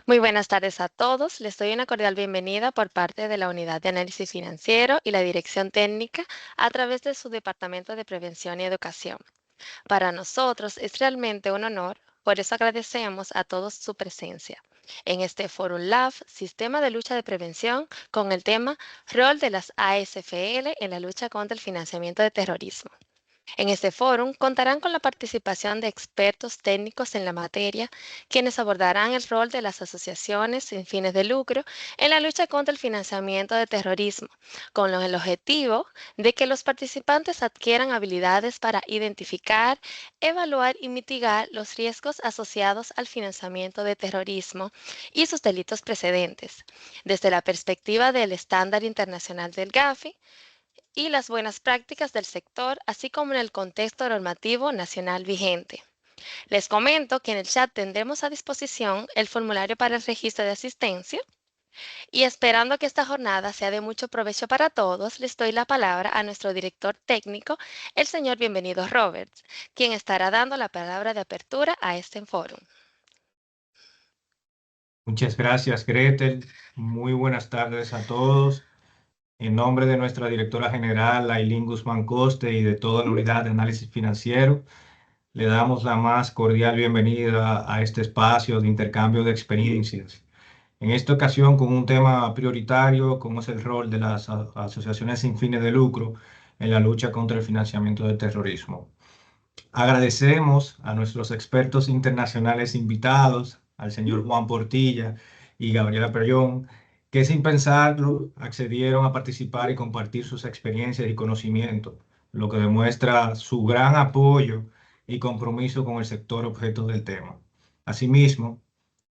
Muy buenas tardes a todos. Les doy una cordial bienvenida por parte de la Unidad de Análisis Financiero y la Dirección Técnica a través de su Departamento de Prevención y Educación. Para nosotros es realmente un honor, por eso agradecemos a todos su presencia en este Forum Lab, Sistema de Lucha de Prevención, con el tema Rol de las ASFL en la lucha contra el financiamiento de terrorismo. En este foro contarán con la participación de expertos técnicos en la materia, quienes abordarán el rol de las asociaciones sin fines de lucro en la lucha contra el financiamiento de terrorismo, con el objetivo de que los participantes adquieran habilidades para identificar, evaluar y mitigar los riesgos asociados al financiamiento de terrorismo y sus delitos precedentes, desde la perspectiva del estándar internacional del GAFI y las buenas prácticas del sector, así como en el contexto normativo nacional vigente. Les comento que en el chat tendremos a disposición el formulario para el registro de asistencia y esperando que esta jornada sea de mucho provecho para todos, les doy la palabra a nuestro director técnico, el señor Bienvenido Roberts, quien estará dando la palabra de apertura a este foro. Muchas gracias, Gretel. Muy buenas tardes a todos. En nombre de nuestra directora general, Ailín Guzmán Coste, y de toda la unidad de análisis financiero, le damos la más cordial bienvenida a este espacio de intercambio de experiencias. En esta ocasión, con un tema prioritario, como es el rol de las asociaciones sin fines de lucro en la lucha contra el financiamiento del terrorismo. Agradecemos a nuestros expertos internacionales invitados, al señor Juan Portilla y Gabriela Perllón, que sin pensarlo accedieron a participar y compartir sus experiencias y conocimientos, lo que demuestra su gran apoyo y compromiso con el sector objeto del tema. Asimismo,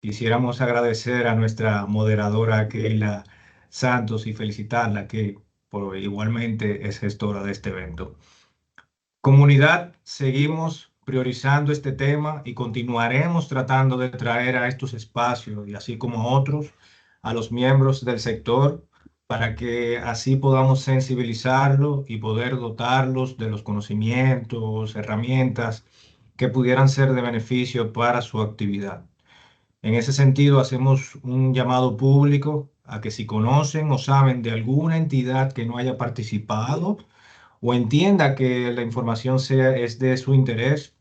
quisiéramos agradecer a nuestra moderadora Keila Santos y felicitarla, que igualmente es gestora de este evento. Comunidad, seguimos priorizando este tema y continuaremos tratando de traer a estos espacios y así como a otros a los miembros del sector para que así podamos sensibilizarlos y poder dotarlos de los conocimientos, herramientas que pudieran ser de beneficio para su actividad. En ese sentido, hacemos un llamado público a que si conocen o saben de alguna entidad que no haya participado, o entienda que la información es de su interés,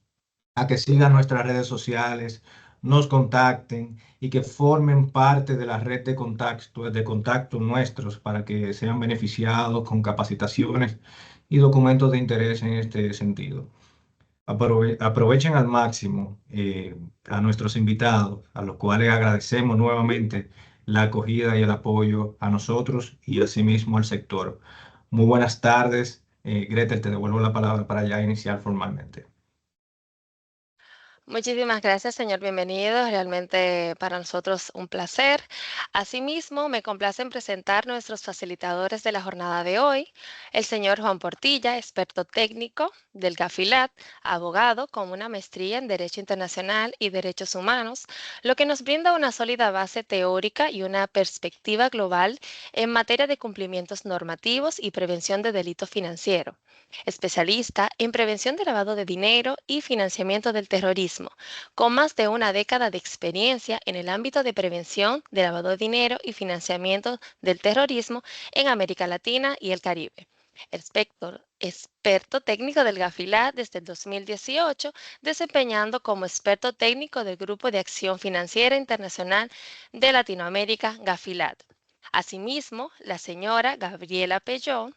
a que sigan nuestras redes sociales, nos contacten y que formen parte de la red de contacto nuestros para que sean beneficiados con capacitaciones y documentos de interés en este sentido. Aprovechen al máximo a nuestros invitados, a los cuales agradecemos nuevamente la acogida y el apoyo a nosotros y asimismo al sector. Muy buenas tardes. Gretel, te devuelvo la palabra para ya iniciar formalmente. Muchísimas gracias, señor Bienvenido. Realmente para nosotros un placer. Asimismo, me complace en presentar nuestros facilitadores de la jornada de hoy, el señor Juan Portilla, experto técnico del GAFILAT, abogado con una maestría en Derecho Internacional y Derechos Humanos, lo que nos brinda una sólida base teórica y una perspectiva global en materia de cumplimientos normativos y prevención de delito financiero, especialista en prevención de lavado de dinero y financiamiento del terrorismo, con más de una década de experiencia en el ámbito de prevención de lavado de dinero y financiamiento del terrorismo en América Latina y el Caribe. Experto técnico del GAFILAT desde el 2018, desempeñando como experto técnico del Grupo de Acción Financiera Internacional de Latinoamérica, GAFILAT. Asimismo, la señora Gabriela Pellón,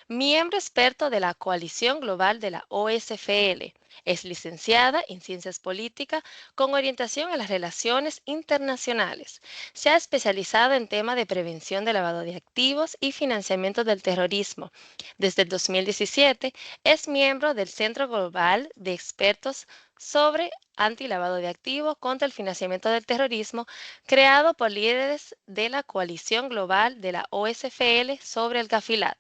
miembro experto de la Coalición Global de la OSFL. Es licenciada en Ciencias Políticas con orientación a las relaciones internacionales. Se ha especializado en temas de prevención de lavado de activos y financiamiento del terrorismo. Desde el 2017 es miembro del Centro Global de Expertos sobre antilavado de activos contra el financiamiento del terrorismo, creado por líderes de la Coalición Global de la OSFL sobre el GAFILAT.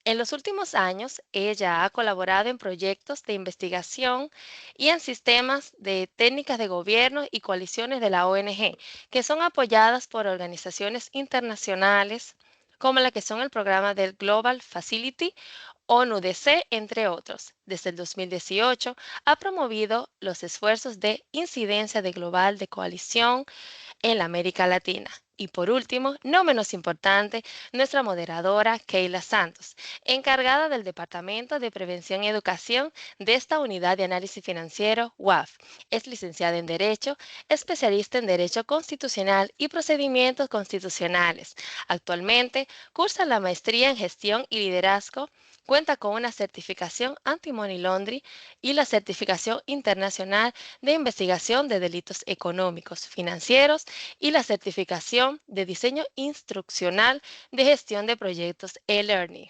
En los últimos años, ella ha colaborado en proyectos de investigación y en sistemas de técnicas de gobierno y coaliciones de la ONG, que son apoyadas por organizaciones internacionales como la que son el programa del Global Facility, ONU-DC, entre otros. Desde el 2018 ha promovido los esfuerzos de incidencia de global de coalición en la América Latina. Y por último, no menos importante, nuestra moderadora Keila Santos, encargada del Departamento de Prevención y Educación de esta Unidad de Análisis Financiero, UAF. Es licenciada en Derecho, especialista en Derecho Constitucional y Procedimientos Constitucionales. Actualmente cursa la maestría en Gestión y Liderazgo. Cuenta con una certificación anti-money laundering y la certificación internacional de investigación de delitos económicos, financieros y la certificación de diseño instruccional de gestión de proyectos e-learning.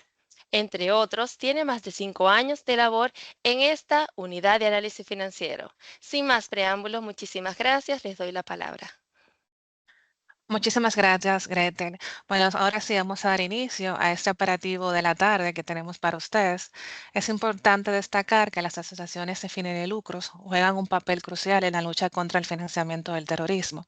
Entre otros, tiene más de 5 años de labor en esta unidad de análisis financiero. Sin más preámbulos, muchísimas gracias. Les doy la palabra. Muchísimas gracias, Gretel. Bueno, ahora sí vamos a dar inicio a este operativo de la tarde que tenemos para ustedes. Es importante destacar que las asociaciones sin fines de lucros juegan un papel crucial en la lucha contra el financiamiento del terrorismo,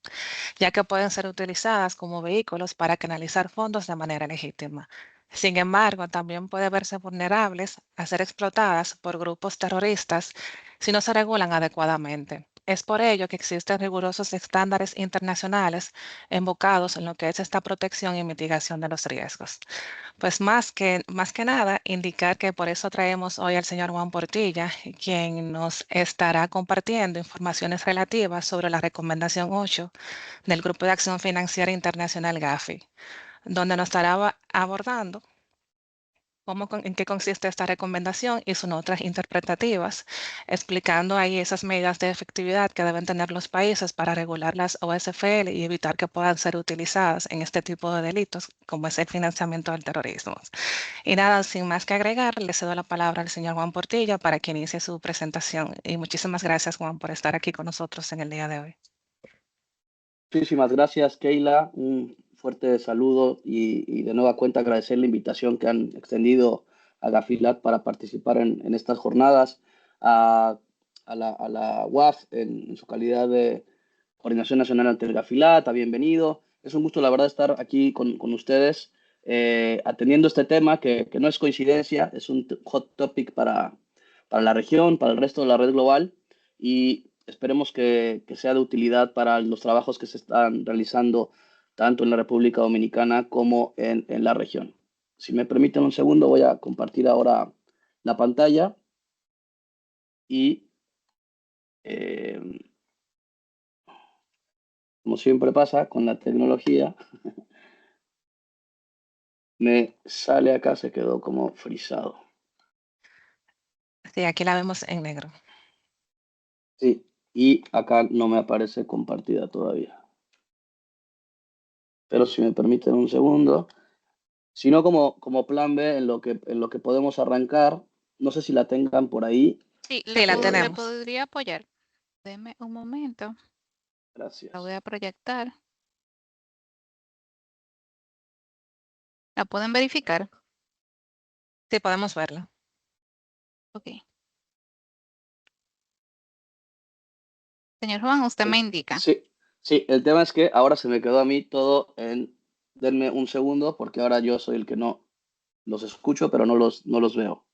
ya que pueden ser utilizadas como vehículos para canalizar fondos de manera legítima. Sin embargo, también pueden verse vulnerables a ser explotadas por grupos terroristas si no se regulan adecuadamente. Es por ello que existen rigurosos estándares internacionales enfocados en lo que es esta protección y mitigación de los riesgos. Pues más que nada, indicar que por eso traemos hoy al señor Juan Portilla, quien nos estará compartiendo informaciones relativas sobre la recomendación 8 del Grupo de Acción Financiera Internacional GAFI, donde nos estará abordando en qué consiste esta recomendación y sus notas interpretativas, explicando ahí esas medidas de efectividad que deben tener los países para regular las OSFL y evitar que puedan ser utilizadas en este tipo de delitos, como es el financiamiento del terrorismo. Y nada, sin más que agregar, le cedo la palabra al señor Juan Portilla para que inicie su presentación. Y muchísimas gracias, Juan, por estar aquí con nosotros en el día de hoy. Muchísimas gracias, Keila. Un fuerte saludo y de nueva cuenta agradecer la invitación que han extendido a Gafilat para participar en estas jornadas, a la UAF en su calidad de Coordinación Nacional ante el Gafilat. Bienvenido. Es un gusto, la verdad, estar aquí con ustedes atendiendo este tema que no es coincidencia, es un hot topic para la región, para el resto de la red global. Y esperemos que sea de utilidad para los trabajos que se están realizando tanto en la República Dominicana como en la región. Si me permiten un segundo, voy a compartir ahora la pantalla y, como siempre pasa con la tecnología, me sale acá, se quedó como frisado. Sí, aquí la vemos en negro. Sí, y acá no me aparece compartida todavía. Pero si me permiten un segundo, sino como plan B en lo que podemos arrancar, no sé si la tengan por ahí. Sí, Sí, la le tenemos. podría apoyar. Deme un momento. Gracias. La voy a proyectar. ¿La pueden verificar? Sí, podemos verla. Ok. Señor Juan, usted me indica. Sí, el tema es que ahora se me quedó a mí todo en... Denme un segundo porque ahora yo soy el que no los escucho, pero no los veo.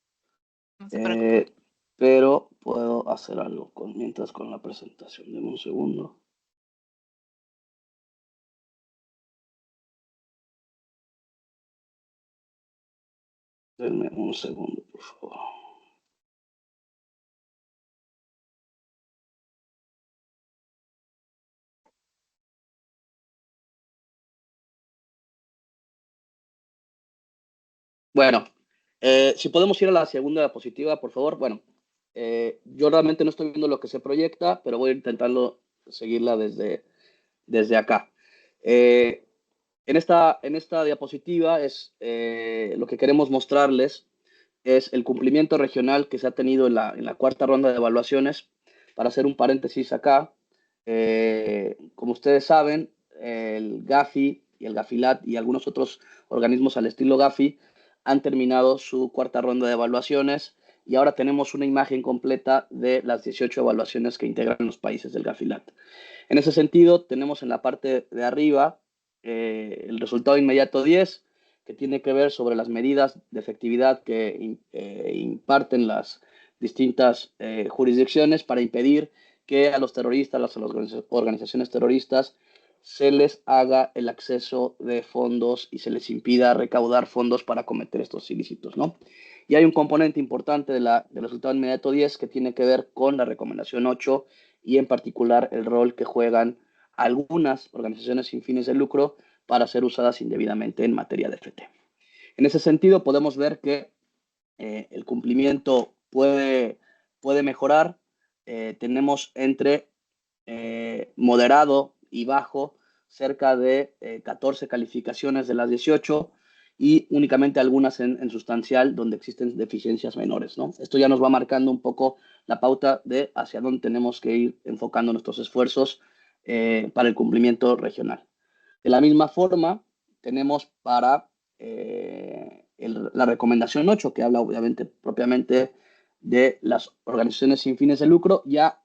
No se preocupe. Pero puedo hacer algo mientras con la presentación. Denme un segundo. Denme un segundo, por favor. Bueno, si podemos ir a la segunda diapositiva, por favor. Bueno, yo realmente no estoy viendo lo que se proyecta, pero voy intentando seguirla desde acá. En esta diapositiva lo que queremos mostrarles es el cumplimiento regional que se ha tenido en la cuarta ronda de evaluaciones. Para hacer un paréntesis acá, como ustedes saben, el GAFI y el GAFILAT y algunos otros organismos al estilo GAFI han terminado su cuarta ronda de evaluaciones y ahora tenemos una imagen completa de las 18 evaluaciones que integran los países del GAFILAT. En ese sentido, tenemos en la parte de arriba el resultado inmediato 10, que tiene que ver sobre las medidas de efectividad que imparten las distintas jurisdicciones para impedir que a los terroristas, a las organizaciones terroristas, se les haga el acceso de fondos y se les impida recaudar fondos para cometer estos ilícitos, ¿no? Y hay un componente importante del resultado inmediato 10 que tiene que ver con la recomendación 8 y en particular el rol que juegan algunas organizaciones sin fines de lucro para ser usadas indebidamente en materia de FT. En ese sentido, podemos ver que el cumplimiento puede mejorar. Tenemos entre moderado y bajo cerca de 14 calificaciones de las 18 y únicamente algunas en sustancial donde existen deficiencias menores, ¿no? Esto ya nos va marcando un poco la pauta de hacia dónde tenemos que ir enfocando nuestros esfuerzos para el cumplimiento regional. De la misma forma, tenemos para la recomendación 8, que habla obviamente propiamente de las organizaciones sin fines de lucro, ya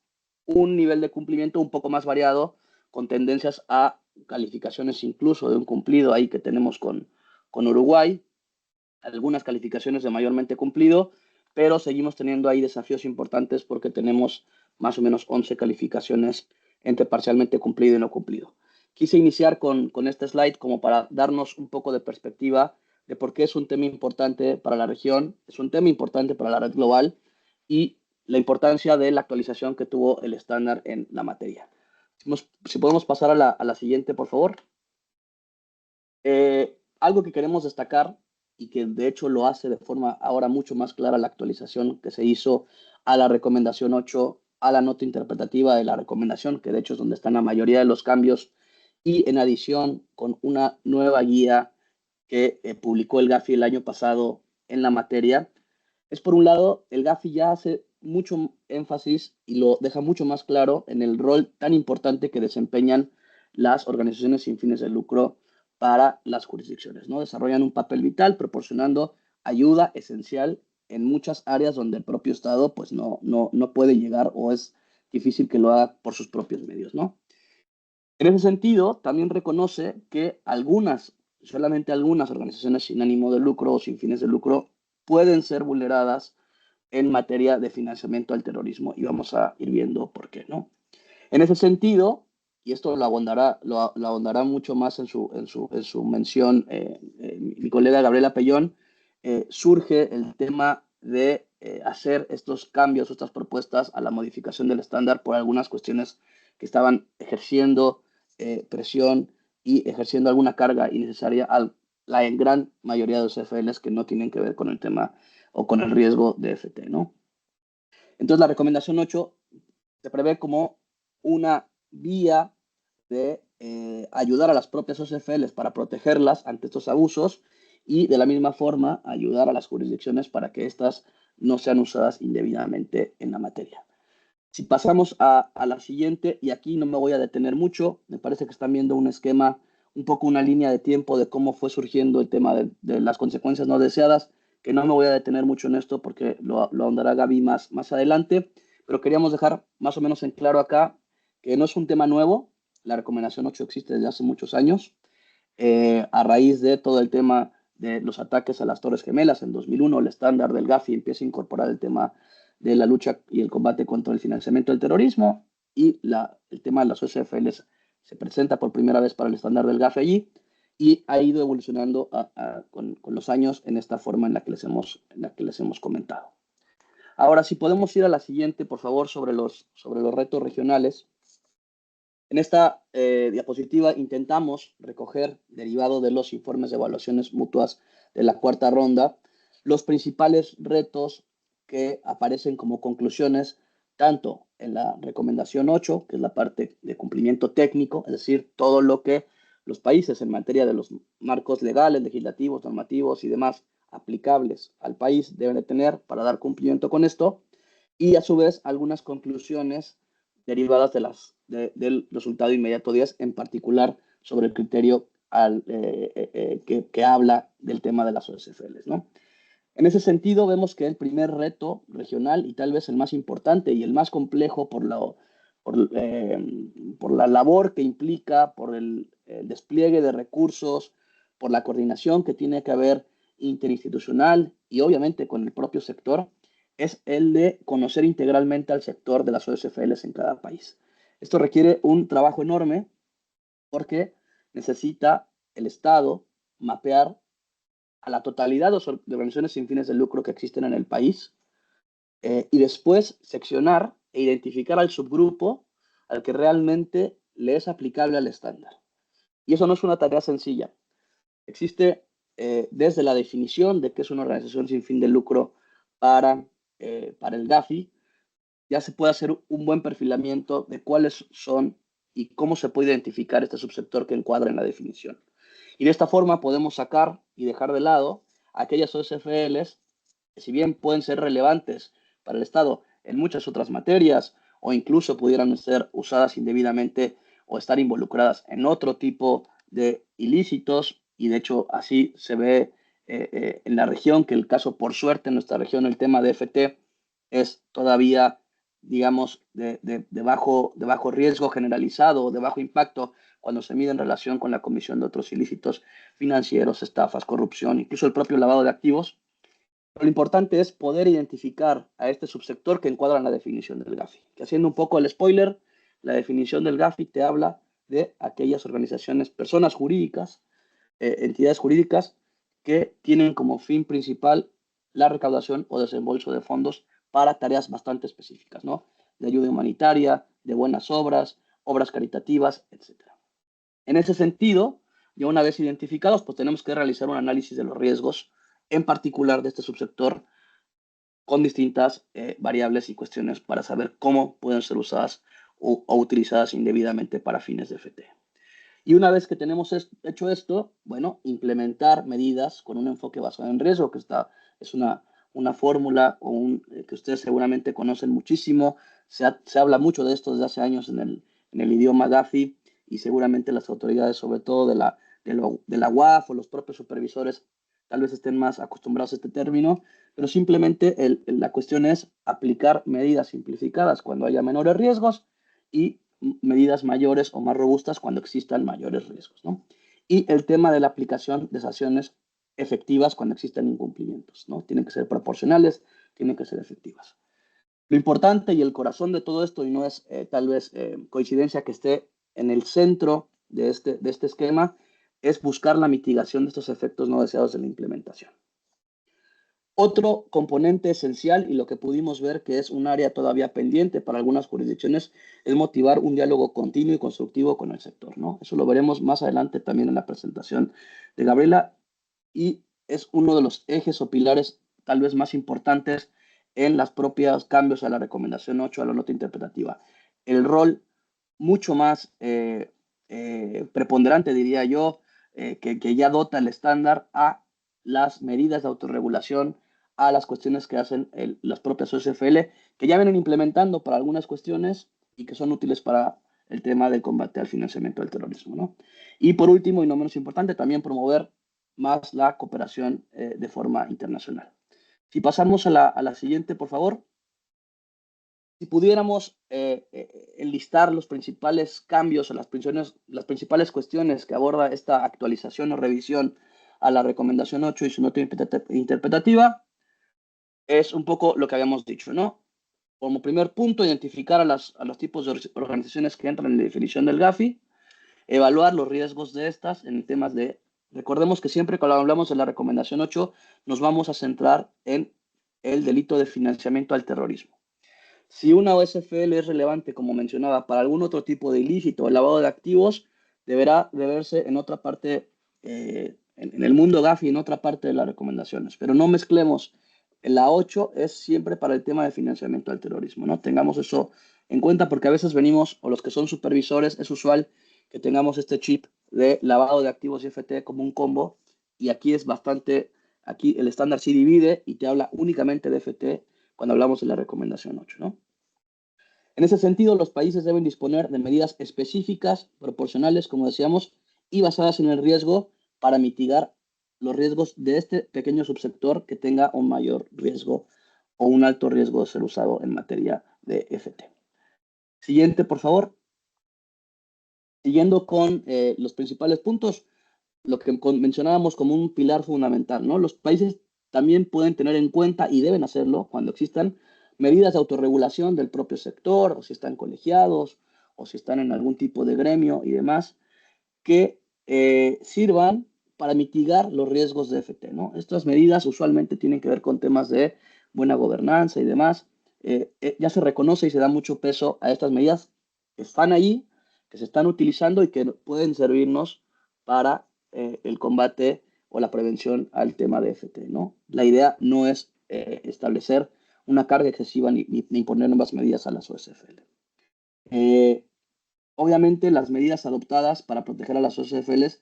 un nivel de cumplimiento un poco más variado, con tendencias a calificaciones incluso de un cumplido ahí que tenemos con Uruguay, algunas calificaciones de mayormente cumplido, pero seguimos teniendo ahí desafíos importantes porque tenemos más o menos 11 calificaciones entre parcialmente cumplido y no cumplido. Quise iniciar con este slide como para darnos un poco de perspectiva de por qué es un tema importante para la región, es un tema importante para la red global y la importancia de la actualización que tuvo el estándar en la materia. Si podemos pasar a la siguiente, por favor. Algo que queremos destacar y que de hecho lo hace de forma ahora mucho más clara la actualización que se hizo a la recomendación 8, a la nota interpretativa de la recomendación, que de hecho es donde están la mayoría de los cambios, y en adición con una nueva guía que publicó el Gafi el año pasado en la materia, es por un lado, el Gafi ya hace mucho énfasis y lo deja mucho más claro en el rol tan importante que desempeñan las organizaciones sin fines de lucro para las jurisdicciones, ¿no? Desarrollan un papel vital proporcionando ayuda esencial en muchas áreas donde el propio Estado pues no puede llegar o es difícil que lo haga por sus propios medios, ¿no? En ese sentido, también reconoce que solamente algunas organizaciones sin ánimo de lucro o sin fines de lucro pueden ser vulneradas en materia de financiamiento al terrorismo y vamos a ir viendo por qué, ¿no? En ese sentido, y esto lo ahondará mucho más en su mención mi colega Gabriela Pellón, surge el tema de hacer estos cambios, estas propuestas a la modificación del estándar por algunas cuestiones que estaban ejerciendo presión y ejerciendo alguna carga innecesaria a la gran mayoría de los CFLs que no tienen que ver con el tema o con el riesgo de FT, ¿no? Entonces, la recomendación 8 se prevé como una vía de ayudar a las propias OCFLs para protegerlas ante estos abusos y de la misma forma ayudar a las jurisdicciones para que éstas no sean usadas indebidamente en la materia. Si pasamos a la siguiente, y aquí no me voy a detener mucho, me parece que están viendo un esquema, un poco una línea de tiempo de cómo fue surgiendo el tema de las consecuencias no deseadas, que no me voy a detener mucho en esto porque lo ahondará Gaby más adelante, pero queríamos dejar más o menos en claro acá que no es un tema nuevo, la recomendación 8 existe desde hace muchos años, a raíz de todo el tema de los ataques a las Torres Gemelas en 2001, el estándar del Gafi empieza a incorporar el tema de la lucha y el combate contra el financiamiento del terrorismo y el tema de las OCFLs se presenta por primera vez para el estándar del Gafi allí y ha ido evolucionando con los años en esta forma en la que les hemos comentado. Ahora, si podemos ir a la siguiente, por favor, sobre los retos regionales. En esta diapositiva intentamos recoger, derivado de los informes de evaluaciones mutuas de la cuarta ronda, los principales retos que aparecen como conclusiones tanto en la recomendación 8, que es la parte de cumplimiento técnico, es decir, todo lo que los países en materia de los marcos legales, legislativos, normativos y demás aplicables al país deben de tener para dar cumplimiento con esto, y a su vez algunas conclusiones derivadas del resultado inmediato 10, en particular sobre el criterio que habla del tema de las OSFLs, ¿no? En ese sentido, vemos que el primer reto regional y tal vez el más importante y el más complejo por la labor que implica, por el despliegue de recursos, por la coordinación que tiene que haber interinstitucional y obviamente con el propio sector, es el de conocer integralmente al sector de las OSFLs en cada país. Esto requiere un trabajo enorme porque necesita el Estado mapear a la totalidad de organizaciones sin fines de lucro que existen en el país y después seccionar e identificar al subgrupo al que realmente le es aplicable al estándar. Y eso no es una tarea sencilla. Existe desde la definición de qué es una organización sin fin de lucro para el GAFI, ya se puede hacer un buen perfilamiento de cuáles son y cómo se puede identificar este subsector que encuadra en la definición. Y de esta forma podemos sacar y dejar de lado aquellas OSFLs que, si bien pueden ser relevantes para el Estado en muchas otras materias o incluso pudieran ser usadas indebidamente o estar involucradas en otro tipo de ilícitos, y de hecho así se ve en la región, que el caso, por suerte, en nuestra región el tema de FT es todavía, digamos, de bajo riesgo generalizado o de bajo impacto cuando se mide en relación con la comisión de otros ilícitos financieros, estafas, corrupción, incluso el propio lavado de activos. Pero lo importante es poder identificar a este subsector que encuadra en la definición del GAFI. Que, haciendo un poco el spoiler, la definición del GAFI te habla de aquellas organizaciones, personas jurídicas, entidades jurídicas que tienen como fin principal la recaudación o desembolso de fondos para tareas bastante específicas, ¿no? De ayuda humanitaria, de buenas obras, obras caritativas, etc. En ese sentido, ya una vez identificados, pues tenemos que realizar un análisis de los riesgos, en particular de este subsector, con distintas variables y cuestiones para saber cómo pueden ser usadas o utilizadas indebidamente para fines de FT. Y una vez que tenemos hecho esto, bueno, implementar medidas con un enfoque basado en riesgo, que es una fórmula que ustedes seguramente conocen muchísimo. Se habla mucho de esto desde hace años en el idioma GAFI, y seguramente las autoridades, sobre todo de la UAF o los propios supervisores, tal vez estén más acostumbrados a este término, pero simplemente la cuestión es aplicar medidas simplificadas cuando haya menores riesgos y medidas mayores o más robustas cuando existan mayores riesgos, ¿no? Y el tema de la aplicación de sanciones efectivas cuando existan incumplimientos, ¿no? Tienen que ser proporcionales, tienen que ser efectivas. Lo importante y el corazón de todo esto, y no es tal vez coincidencia que esté en el centro de este esquema, es buscar la mitigación de estos efectos no deseados de la implementación. Otro componente esencial, y lo que pudimos ver que es un área todavía pendiente para algunas jurisdicciones, es motivar un diálogo continuo y constructivo con el sector, ¿no? Eso lo veremos más adelante también en la presentación de Gabriela, y es uno de los ejes o pilares tal vez más importantes en los propios cambios a la recomendación 8, a la nota interpretativa. El rol mucho más preponderante, diría yo, que ya dota el estándar a las medidas de autorregulación, a las cuestiones que hacen las propias OSFL, que ya vienen implementando para algunas cuestiones y que son útiles para el tema del combate al financiamiento del terrorismo, ¿no? Y por último, y no menos importante, también promover más la cooperación de forma internacional. Si pasamos a la siguiente, por favor. Si pudiéramos enlistar los principales cambios o las principales cuestiones que aborda esta actualización o revisión a la recomendación 8 y su nota interpretativa, es un poco lo que habíamos dicho, ¿no? Como primer punto, identificar a los tipos de organizaciones que entran en la definición del GAFI, evaluar los riesgos de estas en temas de... Recordemos que siempre cuando hablamos de la recomendación 8 nos vamos a centrar en el delito de financiamiento al terrorismo. Si una OSFL es relevante, como mencionaba, para algún otro tipo de ilícito o lavado de activos, deberá de verse en otra parte, en el mundo GAFI, en otra parte de las recomendaciones. Pero no mezclemos. La 8 es siempre para el tema de financiamiento al terrorismo, ¿no? Tengamos eso en cuenta, porque a veces venimos, o los que son supervisores, es usual que tengamos este chip de lavado de activos y FT como un combo, y aquí es bastante, aquí el estándar sí divide y te habla únicamente de FT cuando hablamos de la recomendación 8, ¿no? En ese sentido, los países deben disponer de medidas específicas, proporcionales, como decíamos, y basadas en el riesgo para mitigar los riesgos de este pequeño subsector que tenga un mayor riesgo o un alto riesgo de ser usado en materia de FT. Siguiente, por favor. Siguiendo con los principales puntos, lo que mencionábamos como un pilar fundamental, ¿no? Los países también pueden tener en cuenta, y deben hacerlo cuando existan medidas de autorregulación del propio sector, o si están colegiados, o si están en algún tipo de gremio y demás, que sirvan para mitigar los riesgos de FT, ¿no? Estas medidas usualmente tienen que ver con temas de buena gobernanza y demás. Ya se reconoce y se da mucho peso a estas medidas que están allí, que se están utilizando y que pueden servirnos para el combate o la prevención al tema de FT, ¿no? La idea no es establecer una carga excesiva ni imponer nuevas medidas a las OSFL. Obviamente, las medidas adoptadas para proteger a las OSFLs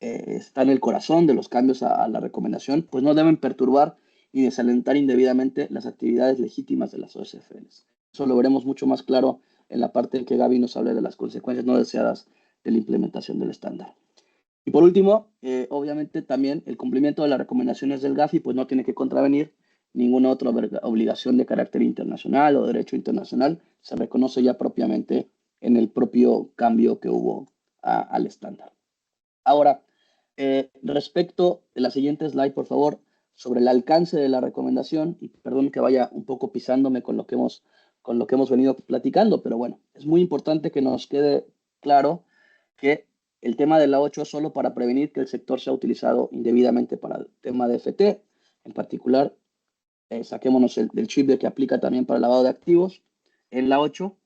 están en el corazón de los cambios a la recomendación, pues no deben perturbar y desalentar indebidamente las actividades legítimas de las OSFLs. Eso lo veremos mucho más claro en la parte en que Gaby nos hable de las consecuencias no deseadas de la implementación del estándar. Y por último, obviamente también el cumplimiento de las recomendaciones del GAFI pues no tiene que contravenir ninguna otra obligación de carácter internacional o derecho internacional. Se reconoce ya propiamente en el propio cambio que hubo al estándar. Ahora, respecto de la siguiente slide, por favor, sobre el alcance de la recomendación, y perdón que vaya un poco pisándome con lo que hemos venido platicando, pero bueno, es muy importante que nos quede claro que el tema de la 8 es solo para prevenir que el sector sea utilizado indebidamente para el tema de FT. En particular, saquémonos del chip de que aplica también para el lavado de activos en la 8.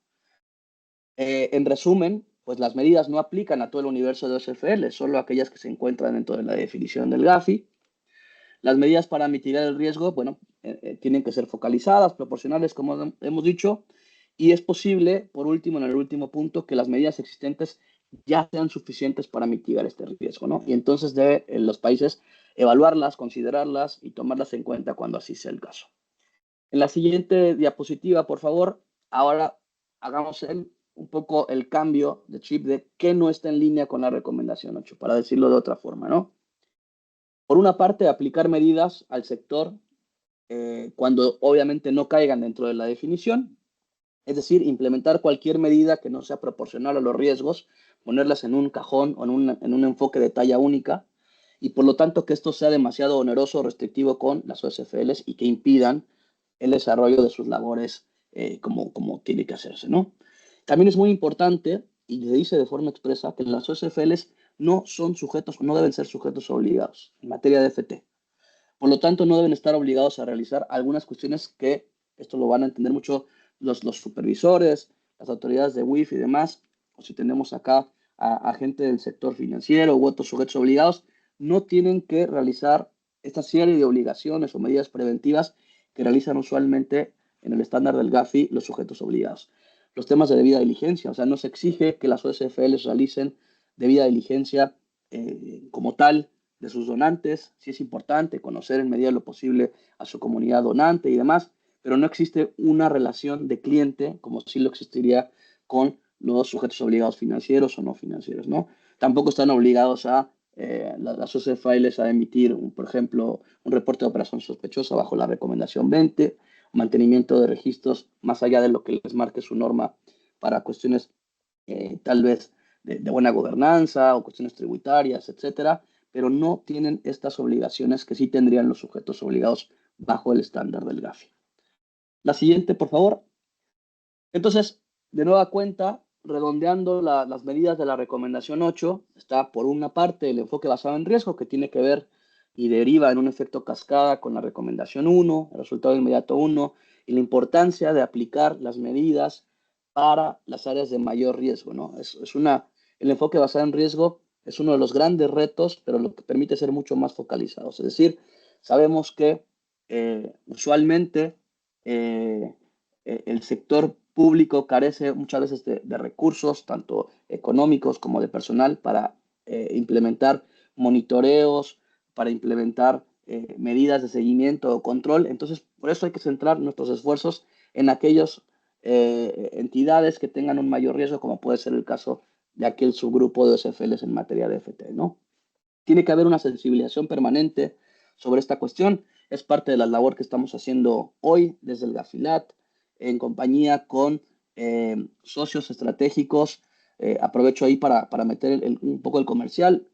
En resumen, pues las medidas no aplican a todo el universo de OSFL, solo aquellas que se encuentran dentro de la definición del GAFI. Las medidas para mitigar el riesgo, bueno, tienen que ser focalizadas, proporcionales, como hemos dicho, y es posible, por último, en el último punto, que las medidas existentes ya sean suficientes para mitigar este riesgo, ¿no? Y entonces deben los países evaluarlas, considerarlas y tomarlas en cuenta cuando así sea el caso. En la siguiente diapositiva, por favor, ahora hagamos un poco el cambio de chip de qué no está en línea con la recomendación 8, para decirlo de otra forma, ¿no? Por una parte, aplicar medidas al sector cuando obviamente no caigan dentro de la definición, es decir, implementar cualquier medida que no sea proporcional a los riesgos, ponerlas en un cajón o en un enfoque de talla única, y por lo tanto que esto sea demasiado oneroso o restrictivo con las OSFLs y que impidan el desarrollo de sus labores como tiene que hacerse, ¿no? También es muy importante, y se dice de forma expresa, que las OSFLs no deben ser sujetos obligados en materia de FT. Por lo tanto, no deben estar obligados a realizar algunas cuestiones que, esto lo van a entender mucho los supervisores, las autoridades de WIF y demás, o si tenemos acá a gente del sector financiero u otros sujetos obligados, no tienen que realizar esta serie de obligaciones o medidas preventivas que realizan usualmente en el estándar del GAFI los sujetos obligados. Los temas de debida diligencia, o sea, no se exige que las OSFLs realicen debida diligencia como tal de sus donantes. Sí es importante conocer en medida de lo posible a su comunidad donante y demás, pero no existe una relación de cliente como sí lo existiría con los sujetos obligados financieros o no financieros, ¿no? Tampoco están obligados a las OSFLs a emitir, por ejemplo, un reporte de operación sospechosa bajo la recomendación 20, mantenimiento de registros más allá de lo que les marque su norma para cuestiones tal vez de buena gobernanza o cuestiones tributarias, etcétera, pero no tienen estas obligaciones que sí tendrían los sujetos obligados bajo el estándar del GAFI. La siguiente, por favor. Entonces, de nueva cuenta, redondeando las medidas de la recomendación 8, está por una parte el enfoque basado en riesgo, que tiene que ver y deriva en un efecto cascada con la recomendación 1, el resultado inmediato 1, y la importancia de aplicar las medidas para las áreas de mayor riesgo, ¿no? El enfoque basado en riesgo es uno de los grandes retos, pero lo que permite ser mucho más focalizados. Es decir, sabemos que usualmente el sector público carece muchas veces de recursos, tanto económicos como de personal, para implementar monitoreos, para implementar medidas de seguimiento o control. Entonces, por eso hay que centrar nuestros esfuerzos en aquellas entidades que tengan un mayor riesgo, como puede ser el caso de aquel subgrupo de OSFLs en materia de FT, ¿no? Tiene que haber una sensibilización permanente sobre esta cuestión. Es parte de la labor que estamos haciendo hoy desde el GAFILAT, en compañía con socios estratégicos. Aprovecho ahí para meter un poco el comercial.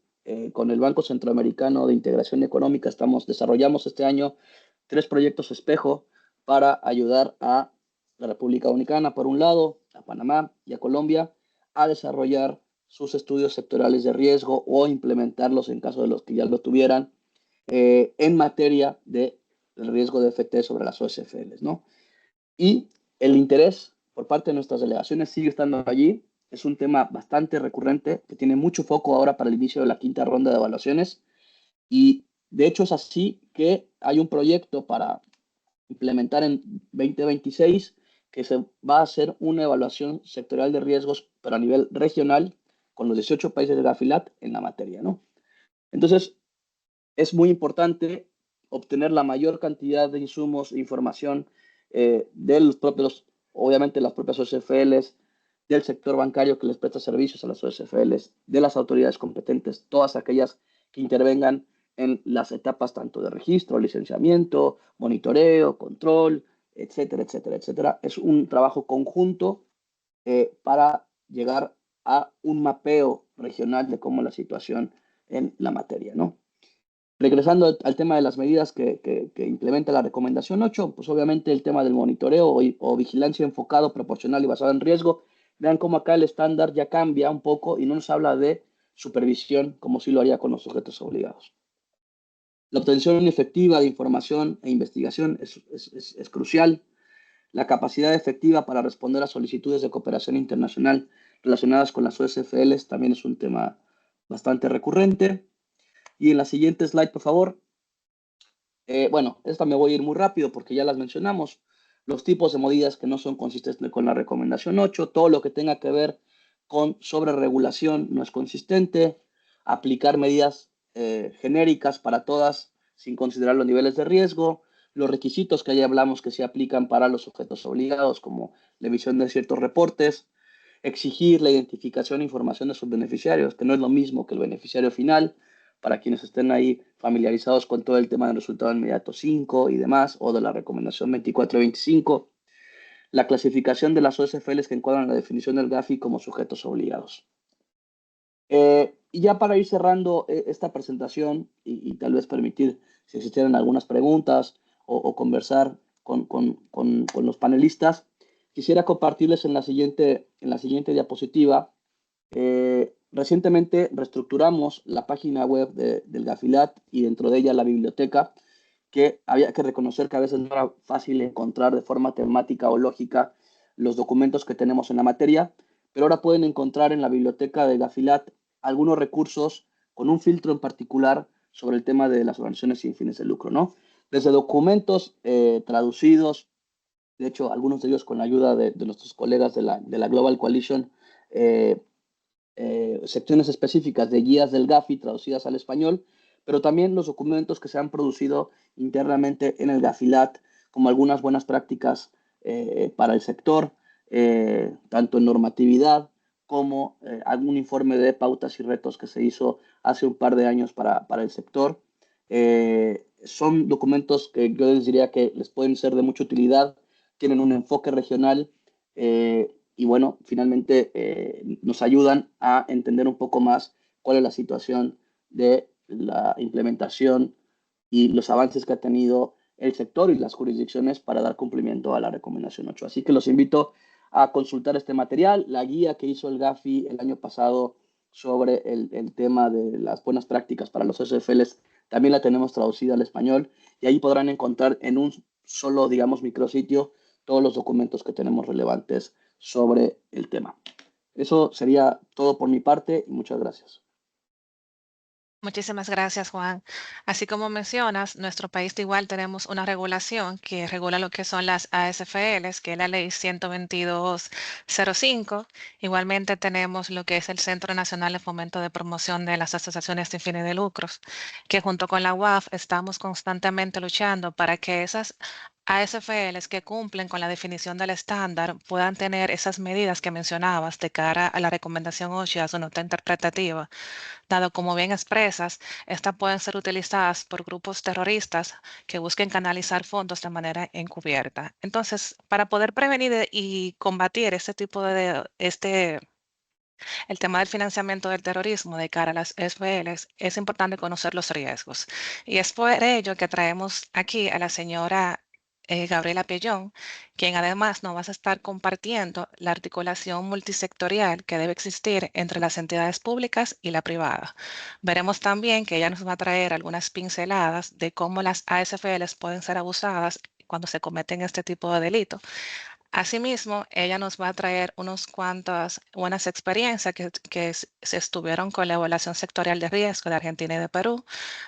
Con el Banco Centroamericano de Integración Económica desarrollamos este año 3 proyectos espejo para ayudar a la República Dominicana, por un lado, a Panamá y a Colombia, a desarrollar sus estudios sectoriales de riesgo o implementarlos en caso de los que ya lo tuvieran en materia de riesgo de FT sobre las OSFLs, ¿no? Y el interés por parte de nuestras delegaciones sigue estando allí. Es un tema bastante recurrente que tiene mucho foco ahora para el inicio de la quinta ronda de evaluaciones. Y de hecho es así que hay un proyecto para implementar en 2026 que se va a hacer una evaluación sectorial de riesgos, pero a nivel regional, con los 18 países de la FILAT en la materia, ¿no? Entonces, es muy importante obtener la mayor cantidad de insumos e información de los propios, obviamente las propias OSFLs, del sector bancario que les presta servicios a las OSFLs, de las autoridades competentes, todas aquellas que intervengan en las etapas tanto de registro, licenciamiento, monitoreo, control, etcétera, etcétera, etcétera. Es un trabajo conjunto para llegar a un mapeo regional de cómo es la situación en la materia, ¿no? Regresando al tema de las medidas que implementa la recomendación 8, pues obviamente el tema del monitoreo o vigilancia enfocado, proporcional y basado en riesgo. Vean cómo acá el estándar ya cambia un poco y no nos habla de supervisión como sí lo haría con los sujetos obligados. La obtención efectiva de información e investigación es crucial. La capacidad efectiva para responder a solicitudes de cooperación internacional relacionadas con las OSFLs también es un tema bastante recurrente. Y en la siguiente slide, por favor. Bueno, esta me voy a ir muy rápido porque ya las mencionamos. Los tipos de medidas que no son consistentes con la recomendación 8, todo lo que tenga que ver con sobreregulación no es consistente, aplicar medidas genéricas para todas sin considerar los niveles de riesgo, los requisitos que ya hablamos que se aplican para los sujetos obligados, como la emisión de ciertos reportes, exigir la identificación e información de sus beneficiarios, que no es lo mismo que el beneficiario final, para quienes estén ahí familiarizados con todo el tema del resultado inmediato 5 y demás, o de la recomendación 24 y 25, la clasificación de las OSFLs que encuadran la definición del GAFI como sujetos obligados. Y ya para ir cerrando esta presentación y tal vez permitir si existieran algunas preguntas o conversar con los panelistas, quisiera compartirles en la siguiente diapositiva. Recientemente reestructuramos la página web del Gafilat y dentro de ella la biblioteca, que había que reconocer que a veces no era fácil encontrar de forma temática o lógica los documentos que tenemos en la materia, pero ahora pueden encontrar en la biblioteca de Gafilat algunos recursos con un filtro en particular sobre el tema de las organizaciones sin fines de lucro, ¿no? Desde documentos traducidos, de hecho, algunos de ellos con la ayuda de nuestros colegas de la Global Coalition, secciones específicas de guías del GAFI traducidas al español, pero también los documentos que se han producido internamente en el Gafilat, como algunas buenas prácticas para el sector, tanto en normatividad como algún informe de pautas y retos que se hizo hace un par de años para el sector. Son documentos que yo les diría que les pueden ser de mucha utilidad, tienen un enfoque regional y bueno, finalmente nos ayudan a entender un poco más cuál es la situación de la implementación y los avances que ha tenido el sector y las jurisdicciones para dar cumplimiento a la recomendación 8. Así que los invito a consultar este material, la guía que hizo el GAFI el año pasado sobre el tema de las buenas prácticas para los SFLs, también la tenemos traducida al español y ahí podrán encontrar en un solo, digamos, micrositio todos los documentos que tenemos relevantes sobre el tema. Eso sería todo por mi parte y muchas gracias. Muchísimas gracias, Juan. Así como mencionas, nuestro país igual tenemos una regulación que regula lo que son las ASFLs, que es la ley 122.05. Igualmente tenemos lo que es el Centro Nacional de Fomento de Promoción de las Asociaciones sin fines de lucros, que junto con la UAF estamos constantemente luchando para que esas ASFLs que cumplen con la definición del estándar puedan tener esas medidas que mencionabas de cara a la recomendación 8 y a su nota interpretativa, dado como bien expresas, estas pueden ser utilizadas por grupos terroristas que busquen canalizar fondos de manera encubierta. Entonces, para poder prevenir y combatir este tipo de, el tema del financiamiento del terrorismo de cara a las SFLs, es importante conocer los riesgos. Y es por ello que traemos aquí a la señora Gabriela Pellón, quien además nos va a estar compartiendo la articulación multisectorial que debe existir entre las entidades públicas y la privada. Veremos también que ella nos va a traer algunas pinceladas de cómo las ASFLs pueden ser abusadas cuando se cometen este tipo de delitos. Asimismo, ella nos va a traer unas cuantas buenas experiencias que se estuvieron con la evaluación sectorial de riesgo de Argentina y de Perú.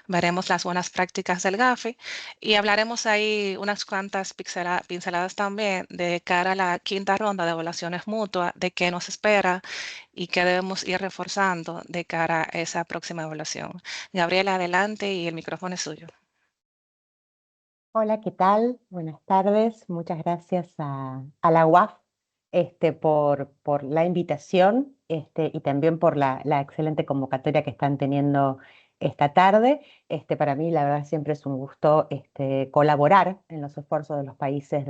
Veremos las buenas prácticas del GAFI y hablaremos ahí unas cuantas pinceladas también de cara a la quinta ronda de evaluaciones mutuas, de qué nos espera y qué debemos ir reforzando de cara a esa próxima evaluación. Gabriela, adelante y el micrófono es suyo. Hola, ¿qué tal? Buenas tardes. Muchas gracias a la UAF por la invitación y también por la excelente convocatoria que están teniendo esta tarde. Para mí, la verdad, siempre es un gusto colaborar en los esfuerzos de los países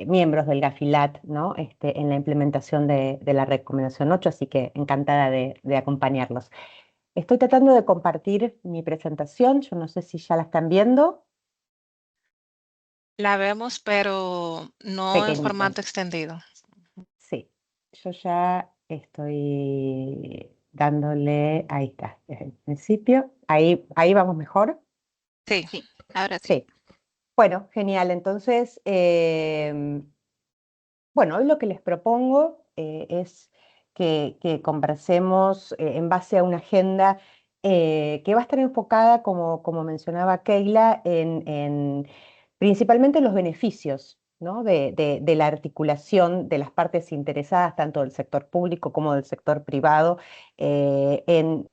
miembros del GAFILAT, ¿no? En la implementación de la recomendación 8, así que encantada de acompañarlos. Estoy tratando de compartir mi presentación. Yo no sé si ya la están viendo. La vemos, pero no en Pequeñita. formato extendido. Sí, yo ya estoy dándole, ahí está, desde el principio, ahí vamos mejor. Sí. Sí, ahora sí. Sí, bueno, genial. Entonces, bueno, hoy lo que les propongo es que conversemos en base a una agenda que va a estar enfocada, como mencionaba Keila, en principalmente los beneficios, ¿no? de la articulación de las partes interesadas, tanto del sector público como del sector privado, en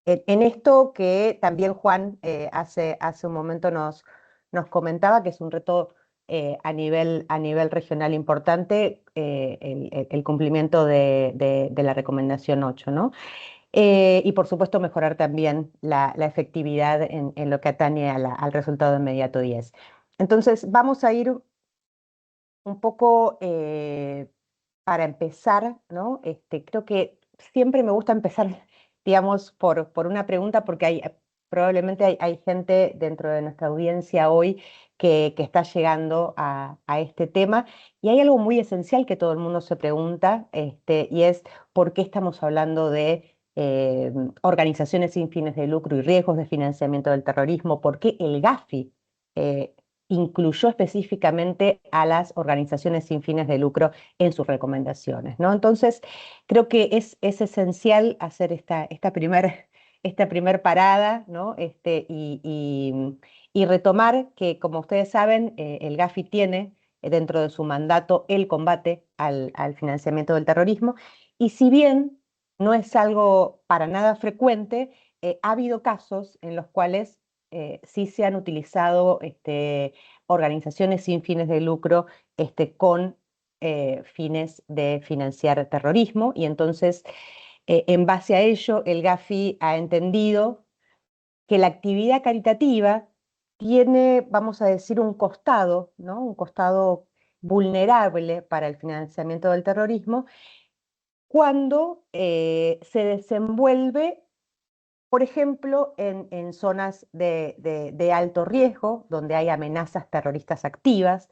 esto que también Juan hace un momento nos comentaba, que es un reto a nivel regional importante, el cumplimiento de la recomendación 8, ¿no? Y por supuesto mejorar también la efectividad en lo que atañe al resultado inmediato 10. Entonces vamos a ir un poco para empezar, ¿no? Creo que siempre me gusta empezar, digamos, por una pregunta, porque probablemente hay gente dentro de nuestra audiencia hoy que está llegando a este tema, y hay algo muy esencial que todo el mundo se pregunta, y es ¿por qué estamos hablando de organizaciones sin fines de lucro y riesgos de financiamiento del terrorismo? ¿Por qué el GAFI incluyó específicamente a las organizaciones sin fines de lucro en sus recomendaciones, ¿no? Entonces, creo que es esencial hacer esta primer parada, ¿no? Y retomar que, como ustedes saben, el GAFI tiene dentro de su mandato el combate al financiamiento del terrorismo, y si bien no es algo para nada frecuente, ha habido casos en los cuales sí se han utilizado organizaciones sin fines de lucro con fines de financiar terrorismo, y entonces en base a ello el GAFI ha entendido que la actividad caritativa tiene, vamos a decir, un costado, ¿no? Un costado vulnerable para el financiamiento del terrorismo cuando se desenvuelve, por ejemplo, en zonas de alto riesgo, donde hay amenazas terroristas activas,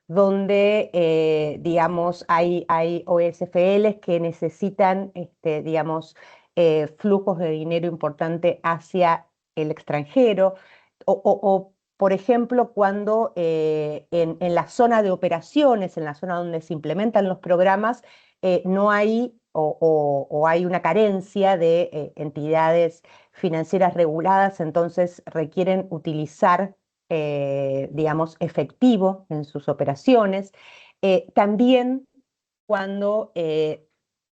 donde, digamos, hay OSFLs que necesitan, digamos, flujos de dinero importante hacia el extranjero, por ejemplo, cuando en la zona de operaciones, en la zona donde se implementan los programas, no hay o hay una carencia de entidades financieras reguladas, entonces requieren utilizar, digamos, efectivo en sus operaciones. También cuando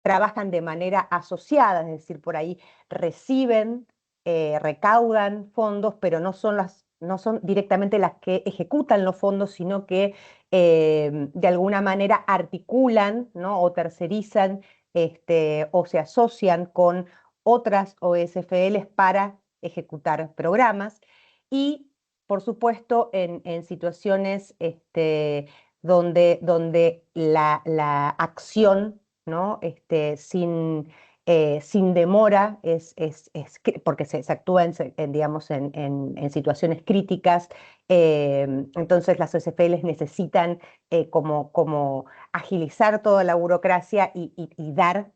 trabajan de manera asociada, es decir, por ahí reciben, recaudan fondos, pero no son directamente las que ejecutan los fondos, sino que de alguna manera articulan, ¿no? O tercerizan o se asocian con otras OSFLs para ejecutar programas. Y, por supuesto, en situaciones donde la acción, ¿no? sin demora, porque se actúa digamos, en situaciones críticas. Entonces las OSFL necesitan como agilizar toda la burocracia y dar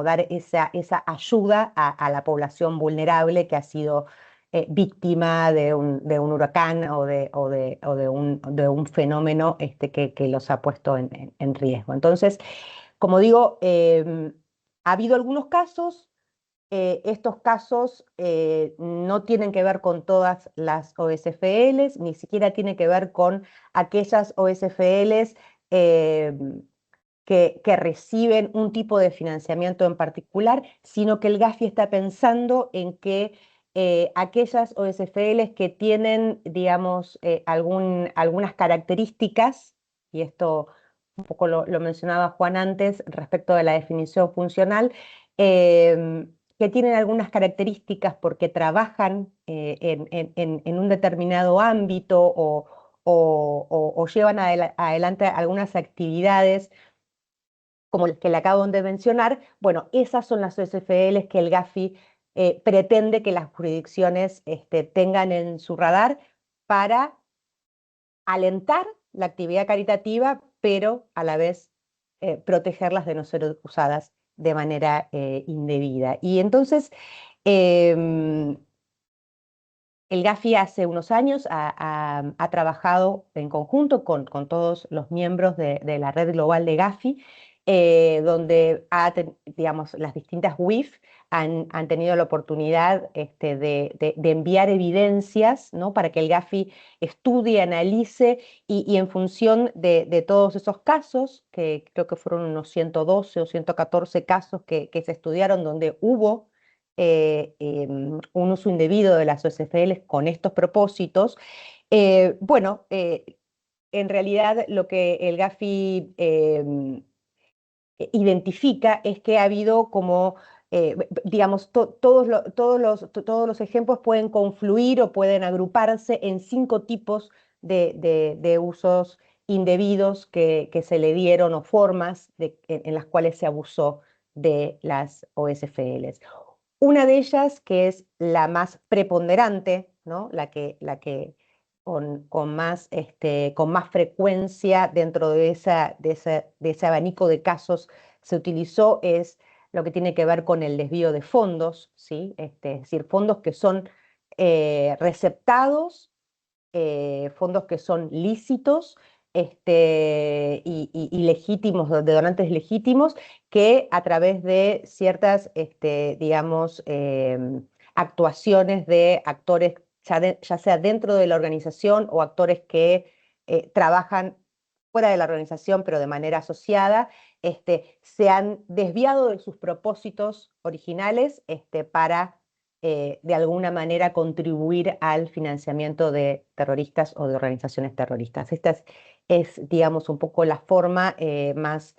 dar esa ayuda a la población vulnerable que ha sido víctima de un huracán o de un fenómeno que los ha puesto en riesgo. Entonces, como digo, ha habido algunos casos. Estos casos no tienen que ver con todas las OSFLs, ni siquiera tiene que ver con aquellas OSFLs que reciben un tipo de financiamiento en particular, sino que el Gafi está pensando en que aquellas OSFLs que tienen, digamos, algunas características, y esto un poco lo mencionaba Juan antes respecto de la definición funcional, que tienen algunas características porque trabajan en un determinado ámbito o llevan adelante algunas actividades como las que le acabo de mencionar. Bueno, esas son las OSFLs que el Gafi pretende que las jurisdicciones tengan en su radar para alentar la actividad caritativa, pero a la vez protegerlas de no ser usadas de manera indebida. Y entonces, em, el Gafi hace unos años ha trabajado en conjunto con todos los miembros de la red global de Gafi, donde digamos, las distintas WIF han tenido la oportunidad de enviar evidencias, ¿no? Para que el Gafi estudie, analice y en función de todos esos casos, que creo que fueron unos 112 o 114 casos que se estudiaron donde hubo un uso indebido de las OSFLs con estos propósitos. Bueno, en realidad lo que el Gafi identifica es que ha habido como, digamos, todos los ejemplos pueden confluir o pueden agruparse en 5 tipos de usos indebidos que se le dieron o formas en las cuales se abusó de las OSFLs. Una de ellas, que es la más preponderante, ¿no? La que con más frecuencia dentro de ese abanico de casos se utilizó, es lo que tiene que ver con el desvío de fondos, ¿sí? Es decir, fondos que son receptados, fondos que son lícitos y legítimos, de donantes legítimos, que a través de ciertas, digamos, actuaciones de actores, ya sea dentro de la organización o actores que trabajan fuera de la organización, pero de manera asociada, se han desviado de sus propósitos originales para de alguna manera contribuir al financiamiento de terroristas o de organizaciones terroristas. Esta es digamos, un poco la forma más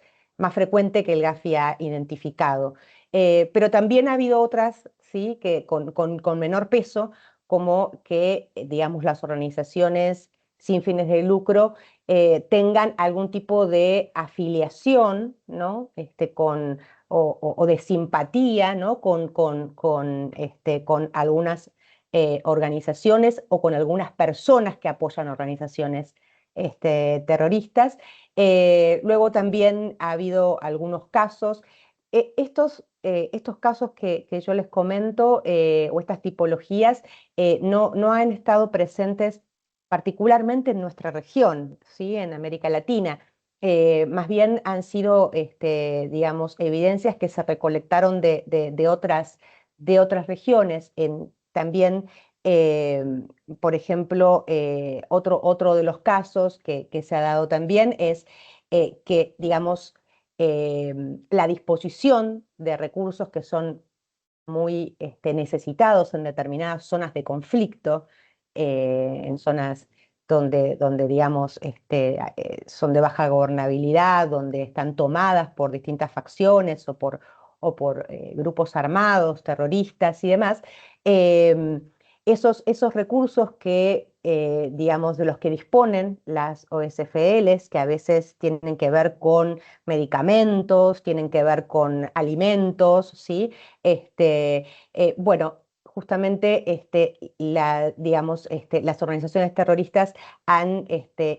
frecuente que el Gafi ha identificado. Pero también ha habido otras, ¿sí? Que con menor peso, como que, digamos, las organizaciones sin fines de lucro tengan algún tipo de afiliación, ¿no? O de simpatía, ¿no? Con algunas organizaciones o con algunas personas que apoyan organizaciones terroristas. Luego también ha habido algunos casos. Estos casos que yo les comento, o estas tipologías, no han estado presentes particularmente en nuestra región, ¿sí? En América Latina. Más bien han sido, digamos, evidencias que se recolectaron de otras regiones. También, por ejemplo, otro de los casos que se ha dado también es que, digamos, la disposición de recursos que son muy necesitados en determinadas zonas de conflicto, en zonas donde digamos, son de baja gobernabilidad, donde están tomadas por distintas facciones o por grupos armados, terroristas y demás. Esos recursos que digamos, de los que disponen las OSFLs, que a veces tienen que ver con medicamentos, tienen que ver con alimentos, ¿sí? Bueno, justamente digamos, las organizaciones terroristas han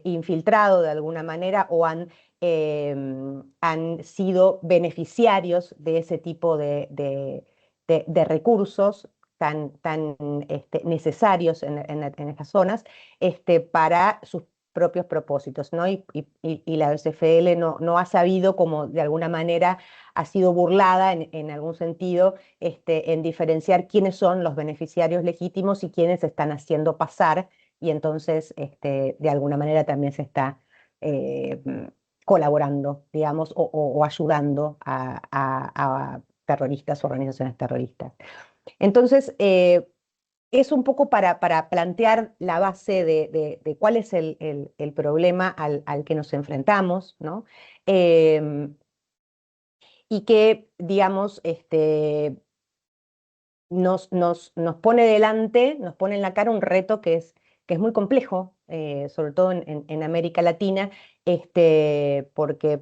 infiltrado de alguna manera o han sido beneficiarios de ese tipo de recursos tan necesarios en estas zonas para sus propios propósitos, ¿no? Y la SFL no ha sabido, como de alguna manera ha sido burlada en algún sentido, en diferenciar quiénes son los beneficiarios legítimos y quiénes están haciendo pasar, y entonces de alguna manera también se está colaborando, digamos, o ayudando a terroristas, organizaciones terroristas. Entonces, es un poco para plantear la base de cuál es el problema al que nos enfrentamos, ¿no? Y que, digamos, nos pone delante, nos pone en la cara un reto que es muy complejo, sobre todo en América Latina, porque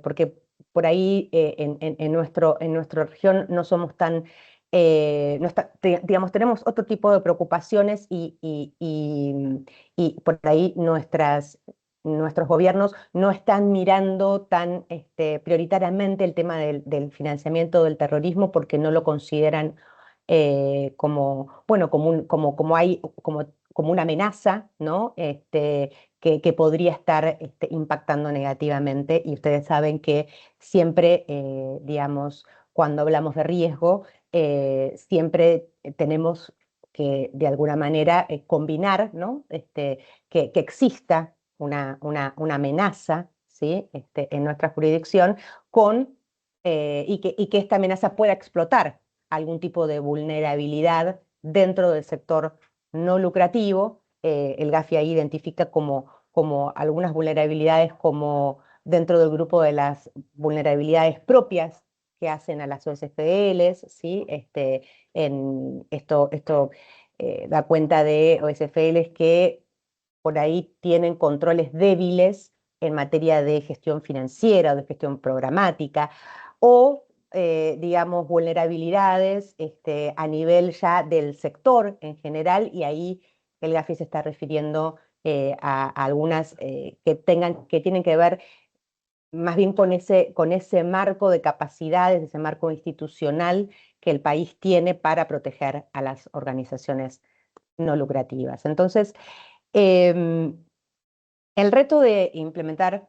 por ahí en nuestra región no somos tan, digamos, tenemos otro tipo de preocupaciones y por ahí nuestros gobiernos no están mirando tan prioritariamente el tema del financiamiento del terrorismo porque no lo consideran como, bueno, como una amenaza, ¿no? Que podría estar impactando negativamente. Y ustedes saben que siempre, digamos, cuando hablamos de riesgo, siempre tenemos que, de alguna manera, combinar, ¿no? Que exista una amenaza, ¿sí? En nuestra jurisdicción con, y que esta amenaza pueda explotar algún tipo de vulnerabilidad dentro del sector no lucrativo. El GAFI ahí identifica como algunas vulnerabilidades como dentro del grupo de las vulnerabilidades propias que hacen a las OSFLs, ¿sí? Esto da cuenta de OSFLs que por ahí tienen controles débiles en materia de gestión financiera o de gestión programática, o digamos, vulnerabilidades a nivel ya del sector en general, y ahí el GAFI se está refiriendo a algunas que tienen que ver más bien con ese marco de capacidades, ese marco institucional que el país tiene para proteger a las organizaciones no lucrativas. Entonces, el reto de implementar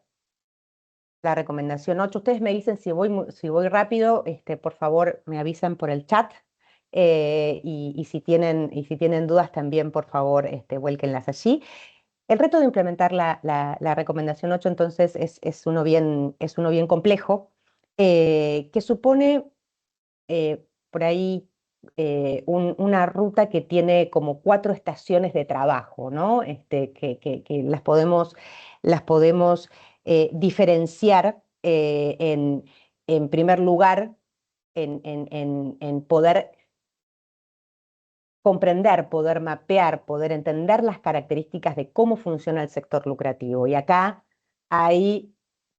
la recomendación 8, ustedes me dicen si voy rápido, por favor me avisan por el chat, y si tienen dudas también, por favor, vuélquenlas allí. El reto de implementar la recomendación 8 entonces es uno bien complejo, que supone por ahí una ruta que tiene como 4 estaciones de trabajo, ¿no? Que las podemos diferenciar en primer lugar en poder comprender, poder mapear, poder entender las características de cómo funciona el sector lucrativo. Y acá hay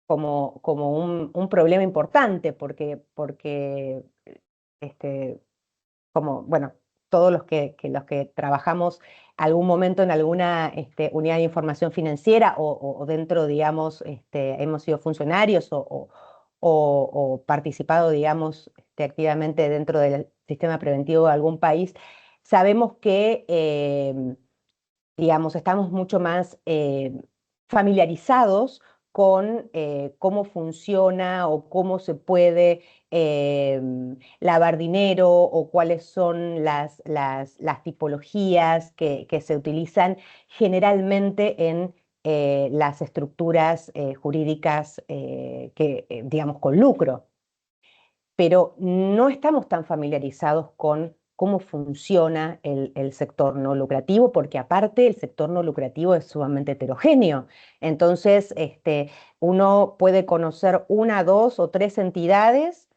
como un problema importante porque como, bueno, todos los que trabajamos algún momento en alguna unidad de información financiera o dentro, digamos, hemos sido funcionarios o participado, digamos, activamente dentro del sistema preventivo de algún país, sabemos que, digamos, estamos mucho más familiarizados con cómo funciona o cómo se puede lavar dinero o cuáles son las tipologías que se utilizan generalmente en las estructuras jurídicas digamos, con lucro. Pero no estamos tan familiarizados con cómo funciona el sector no lucrativo, porque aparte el sector no lucrativo es sumamente heterogéneo. Entonces, uno puede conocer una, dos o tres entidades,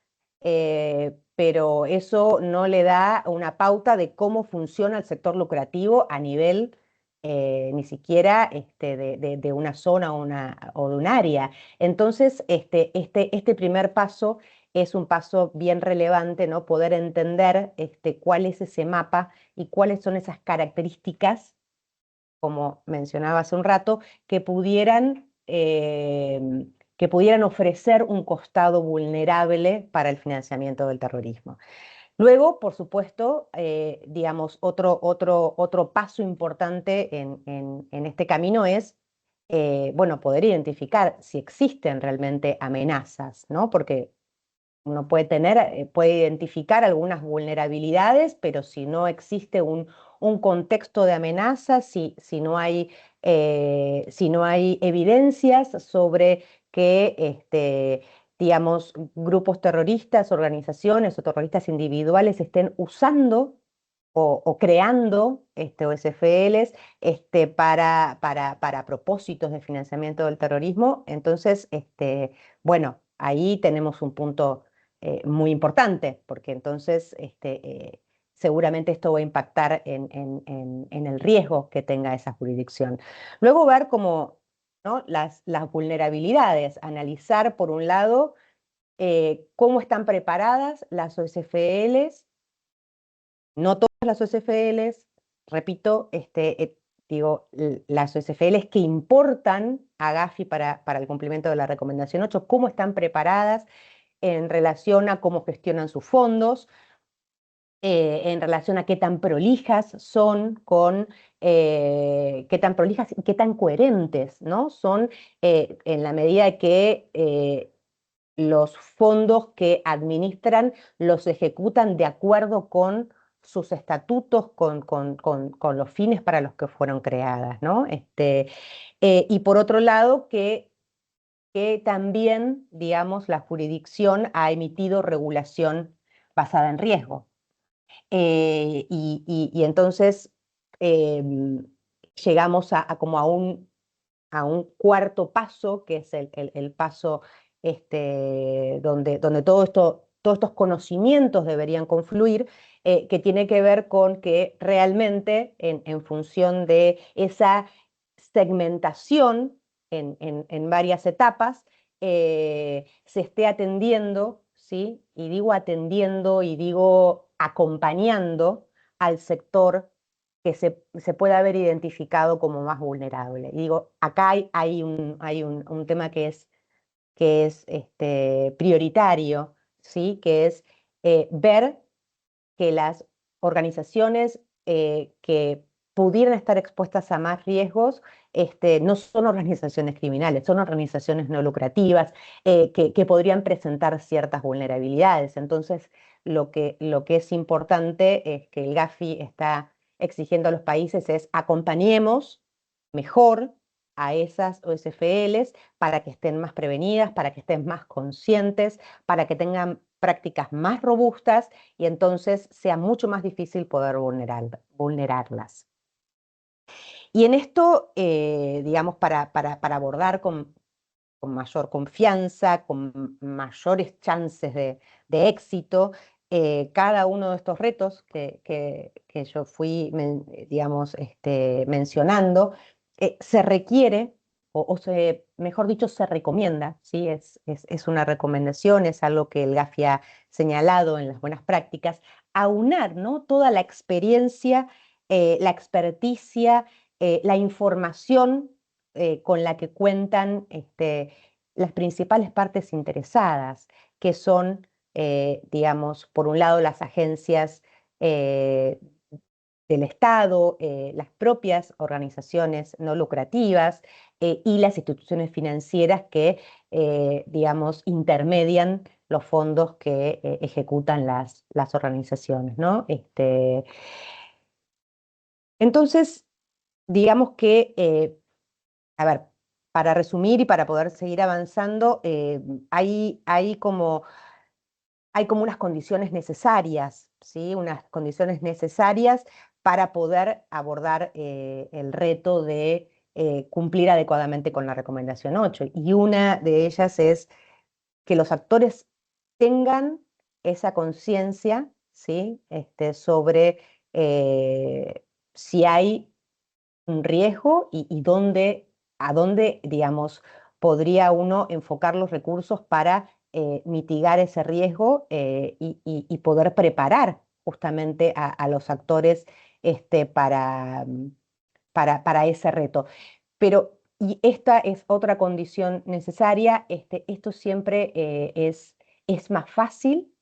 pero eso no le da una pauta de cómo funciona el sector lucrativo a nivel ni siquiera de una zona o de un área. Entonces, este primer paso es un paso bien relevante, ¿no? Poder entender cuál es ese mapa y cuáles son esas características, como mencionaba hace un rato, que pudieran ofrecer un costado vulnerable para el financiamiento del terrorismo. Luego, por supuesto, digamos, otro paso importante en este camino es, bueno, poder identificar si existen realmente amenazas, ¿no? Porque uno puede identificar algunas vulnerabilidades, pero si no existe un contexto de amenaza, si no hay evidencias sobre que, digamos, grupos terroristas, organizaciones o terroristas individuales estén usando o creando OSFLs para propósitos de financiamiento del terrorismo, entonces, bueno, ahí tenemos un punto muy importante, porque entonces seguramente esto va a impactar en el riesgo que tenga esa jurisdicción. Luego ver cómo, ¿no? las vulnerabilidades, analizar por un lado cómo están preparadas las OSFLs, no todas las OSFLs, repito, digo, las OSFLs que importan a Gafi para el cumplimiento de la recomendación 8, cómo están preparadas en relación a cómo gestionan sus fondos, en relación a qué tan prolijas son qué tan prolijas y qué tan coherentes, ¿no? Son en la medida que los fondos que administran los ejecutan de acuerdo con sus estatutos, con los fines para los que fueron creadas, ¿no? Y por otro lado, que también, digamos, la jurisdicción ha emitido regulación basada en riesgo. Y entonces llegamos como a un cuarto paso, que es el paso donde todos estos conocimientos deberían confluir, que tiene que ver con que realmente en función de esa segmentación en varias etapas, se esté atendiendo, ¿sí? Y digo atendiendo y digo acompañando al sector que se puede haber identificado como más vulnerable. Y digo, acá hay un tema que es prioritario, ¿sí? Que es ver que las organizaciones que pudieran estar expuestas a más riesgos no son organizaciones criminales, son organizaciones no lucrativas que podrían presentar ciertas vulnerabilidades. Entonces, lo que es importante es que el Gafi está exigiendo a los países es acompañemos mejor a esas OSFLs para que estén más prevenidas, para que estén más conscientes, para que tengan prácticas más robustas y entonces sea mucho más difícil poder vulnerarlas. Y en esto, digamos, para abordar con mayor confianza, con mayores chances de éxito, cada uno de estos retos que yo fui, digamos, mencionando, se requiere, mejor dicho, se recomienda, ¿sí? Es una recomendación, es algo que el Gafi ha señalado en las buenas prácticas, aunar, ¿no? Toda la experiencia, la experticia, la información con la que cuentan las principales partes interesadas, que son, digamos, por un lado las agencias del Estado, las propias organizaciones no lucrativas y las instituciones financieras que, digamos, intermedian los fondos que ejecutan las organizaciones, ¿no? Entonces, digamos que, a ver, para resumir y para poder seguir avanzando, hay como unas condiciones necesarias, ¿sí? Unas condiciones necesarias para poder abordar el reto de cumplir adecuadamente con la recomendación 8. Y una de ellas es que los actores tengan esa conciencia, ¿sí? Sobre si hay un riesgo y a dónde, digamos, podría uno enfocar los recursos para mitigar ese riesgo y poder preparar justamente a los actores para ese reto. Pero, y esta es otra condición necesaria, esto siempre es más fácil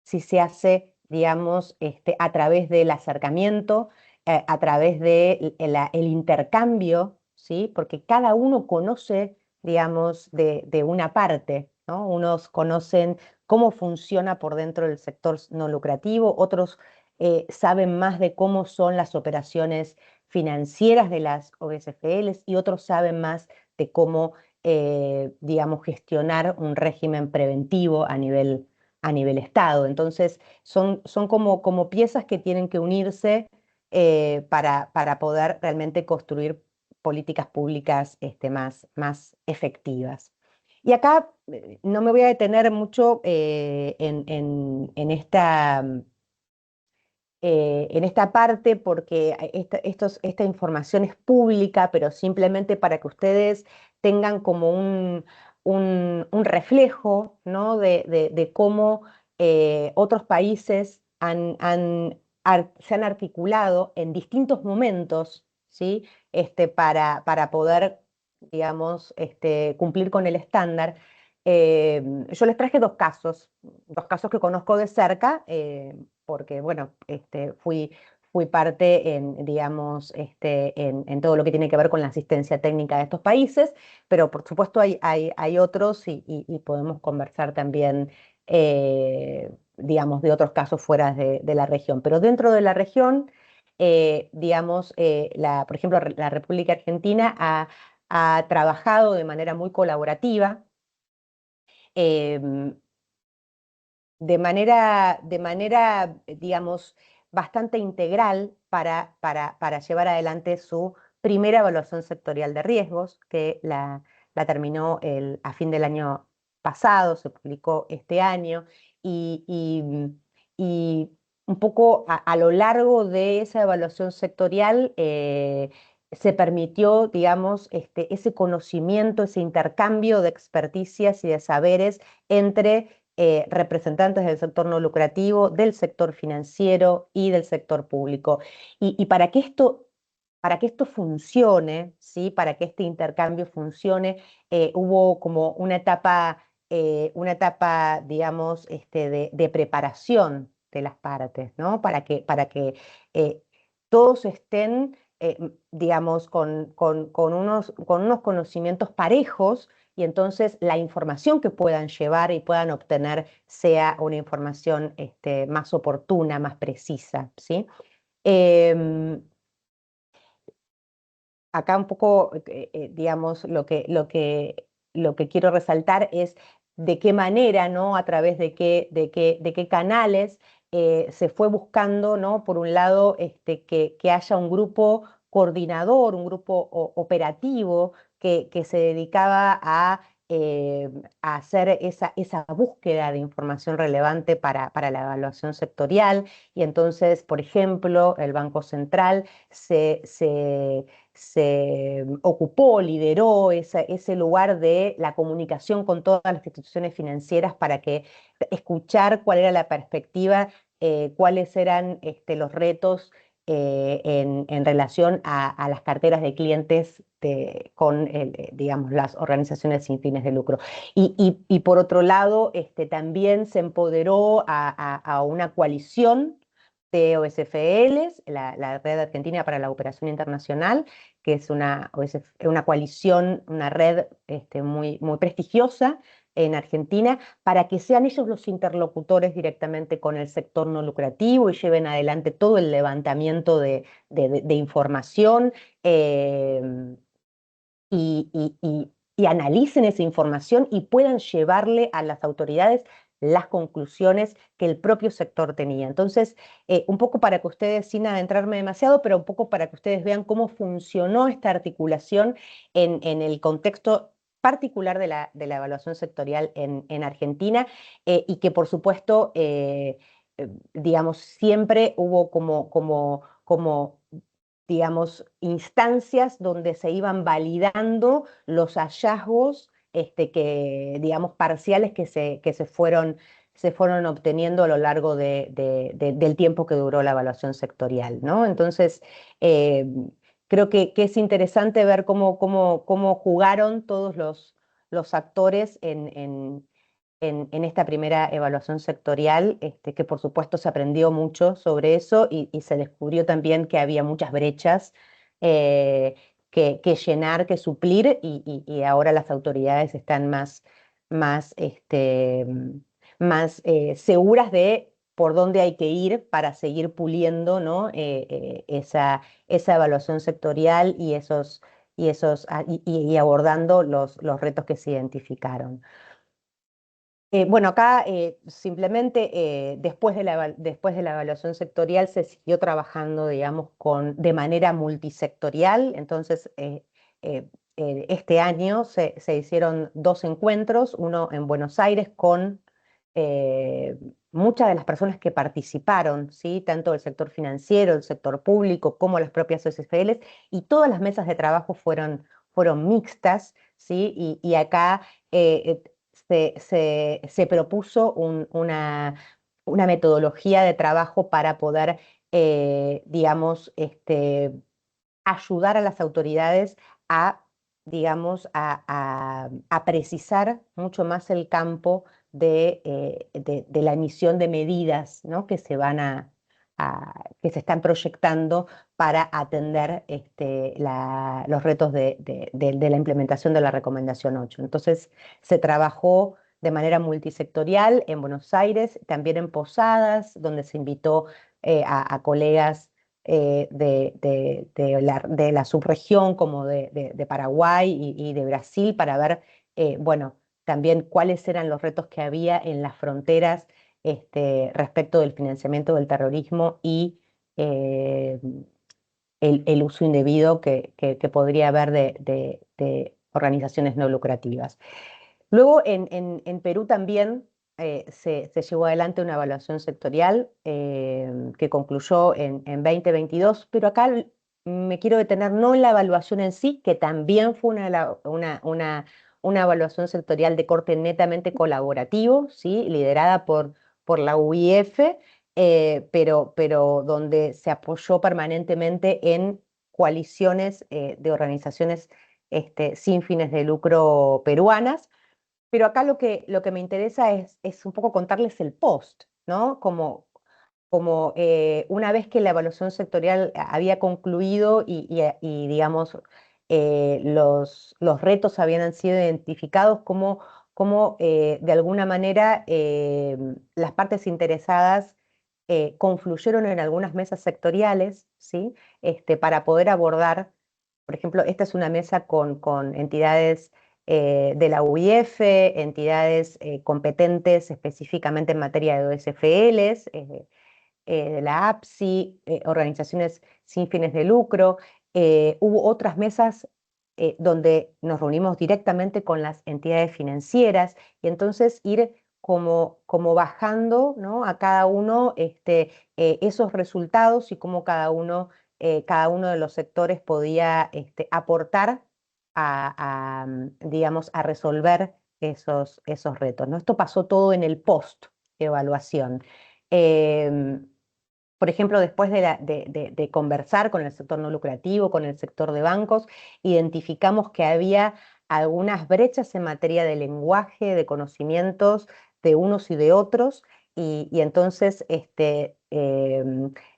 si se hace, digamos, a través del acercamiento, a través del el intercambio, ¿sí? Porque cada uno conoce, digamos, de una parte, ¿no? Unos conocen cómo funciona por dentro del sector no lucrativo, otros saben más de cómo son las operaciones financieras de las OSFLs y otros saben más de cómo, digamos, gestionar un régimen preventivo a nivel Estado. Entonces, son como piezas que tienen que unirse para poder realmente construir políticas públicas más efectivas. Y acá no me voy a detener mucho en esta parte porque esta información es pública, pero simplemente para que ustedes tengan como un reflejo, ¿no? de cómo otros países se han articulado en distintos momentos, ¿sí? para poder, digamos, cumplir con el estándar. Yo les traje dos casos que conozco de cerca, porque, bueno, fui parte digamos, en todo lo que tiene que ver con la asistencia técnica de estos países, pero por supuesto hay otros y podemos conversar también, digamos, de otros casos fuera de la región. Pero dentro de la región, digamos, por ejemplo, la República Argentina ha trabajado de manera muy colaborativa, em, digamos, bastante integral para llevar adelante su primera evaluación sectorial de riesgos, que la terminó a fin del año pasado, se publicó este año, y un poco a lo largo de esa evaluación sectorial se permitió, digamos, ese conocimiento, ese intercambio de experticias y de saberes entre representantes del sector no lucrativo, del sector financiero y del sector público. Y para que esto funcione, ¿sí? Para que este intercambio funcione, hubo como una etapa, digamos, de preparación de las partes, ¿no? Para que todos estén, digamos, con unos conocimientos parejos y entonces la información que puedan llevar y puedan obtener sea una información más oportuna, más precisa, ¿sí? Em, Acá un poco, digamos, lo que quiero resaltar es de qué manera, ¿no? A través de qué canales se fue buscando, ¿no? Por un lado, que haya un grupo coordinador, un grupo operativo que se dedicaba a hacer esa búsqueda de información relevante para la evaluación sectorial. Y entonces, por ejemplo, el Banco Central se ocupó, lideró ese lugar de la comunicación con todas las instituciones financieras para escuchar cuál era la perspectiva, cuáles eran los retos en relación a las carteras de clientes con, digamos, las organizaciones sin fines de lucro. Y por otro lado, también se empoderó a una coalición de OSFLs, la Red Argentina para la Cooperación Internacional, que es una coalición, una red muy prestigiosa en Argentina, para que sean ellos los interlocutores directamente con el sector no lucrativo y lleven adelante todo el levantamiento de información y analicen esa información y puedan llevarle a las autoridades las conclusiones que el propio sector tenía. Entonces, un poco para que ustedes, sin adentrarme demasiado, pero un poco para que ustedes vean cómo funcionó esta articulación en el contexto particular de la evaluación sectorial en Argentina, y que por supuesto, digamos, siempre hubo como digamos, instancias donde se iban validando los hallazgos digamos, parciales que se fueron obteniendo a lo largo del tiempo que duró la evaluación sectorial, ¿no? Entonces, creo que es interesante ver cómo jugaron todos los actores en esta primera evaluación sectorial, que por supuesto se aprendió mucho sobre eso y se descubrió también que había muchas brechas que llenar, que suplir, y ahora las autoridades están más seguras de por dónde hay que ir para seguir puliendo, ¿no? Esa evaluación sectorial y abordando los retos que se identificaron. Bueno, acá simplemente después de la evaluación sectorial se siguió trabajando, digamos, de manera multisectorial. Entonces, este año se hicieron 2 encuentros, uno en Buenos Aires con muchas de las personas que participaron, ¿sí? Tanto del sector financiero, el sector público, como las propias SFLs, y todas las mesas de trabajo fueron mixtas, ¿sí? Y acá se propuso una metodología de trabajo para poder, digamos, ayudar a las autoridades a, digamos, a precisar mucho más el campo de la emisión de medidas, ¿no? Que que se están proyectando para atender los retos de la implementación de la recomendación 8. Entonces, se trabajó de manera multisectorial en Buenos Aires, también en Posadas, donde se invitó a colegas de la subregión, como de Paraguay y de Brasil, para ver, bueno, también cuáles eran los retos que había en las fronteras respecto del financiamiento del terrorismo y el uso indebido que podría haber de organizaciones no lucrativas. Luego, en Perú también se llevó adelante una evaluación sectorial que concluyó en 2022, pero acá me quiero detener no en la evaluación en sí, que también fue una evaluación sectorial de corte netamente colaborativo, ¿sí? Liderada por la UIF, pero donde se apoyó permanentemente en coaliciones de organizaciones sin fines de lucro peruanas. Pero acá lo que me interesa es un poco contarles el post, ¿no? Como una vez que la evaluación sectorial había concluido y, digamos, los retos habían sido identificados, como de alguna manera las partes interesadas confluyeron en algunas mesas sectoriales, ¿sí? Para poder abordar, por ejemplo, esta es una mesa con entidades de la UIF, entidades competentes específicamente en materia de OSFLs, de la APSI, organizaciones sin fines de lucro. Hubo otras mesas donde nos reunimos directamente con las entidades financieras y entonces ir como bajando, ¿no? A cada uno esos resultados y cómo cada uno de los sectores podía aportar digamos, a resolver esos retos, ¿no? Esto pasó todo en el post-evaluación. Por ejemplo, después de conversar con el sector no lucrativo, con el sector de bancos, identificamos que había algunas brechas en materia de lenguaje, de conocimientos de unos y de otros, y entonces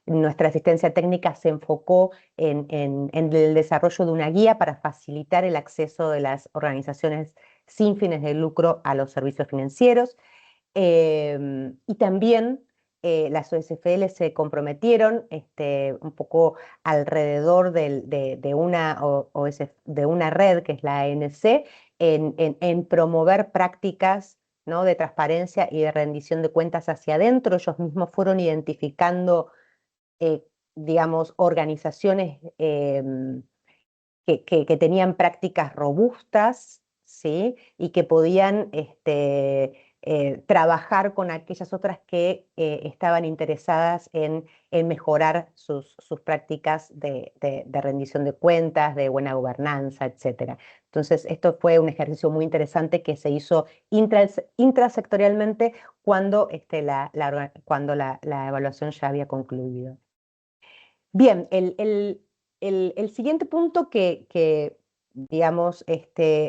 nuestra asistencia técnica se enfocó en el desarrollo de una guía para facilitar el acceso de las organizaciones sin fines de lucro a los servicios financieros. Y también las OSFL se comprometieron un poco alrededor de una red que es la ANC en promover prácticas, ¿no? De transparencia y de rendición de cuentas hacia adentro. Ellos mismos fueron identificando, digamos, organizaciones que tenían prácticas robustas, ¿sí? Y que podían trabajar con aquellas otras que estaban interesadas en mejorar sus prácticas de rendición de cuentas, de buena gobernanza, etc. Entonces, esto fue un ejercicio muy interesante que se hizo intrasectorialmente cuando, cuando la evaluación ya había concluido. Bien, el siguiente punto que digamos,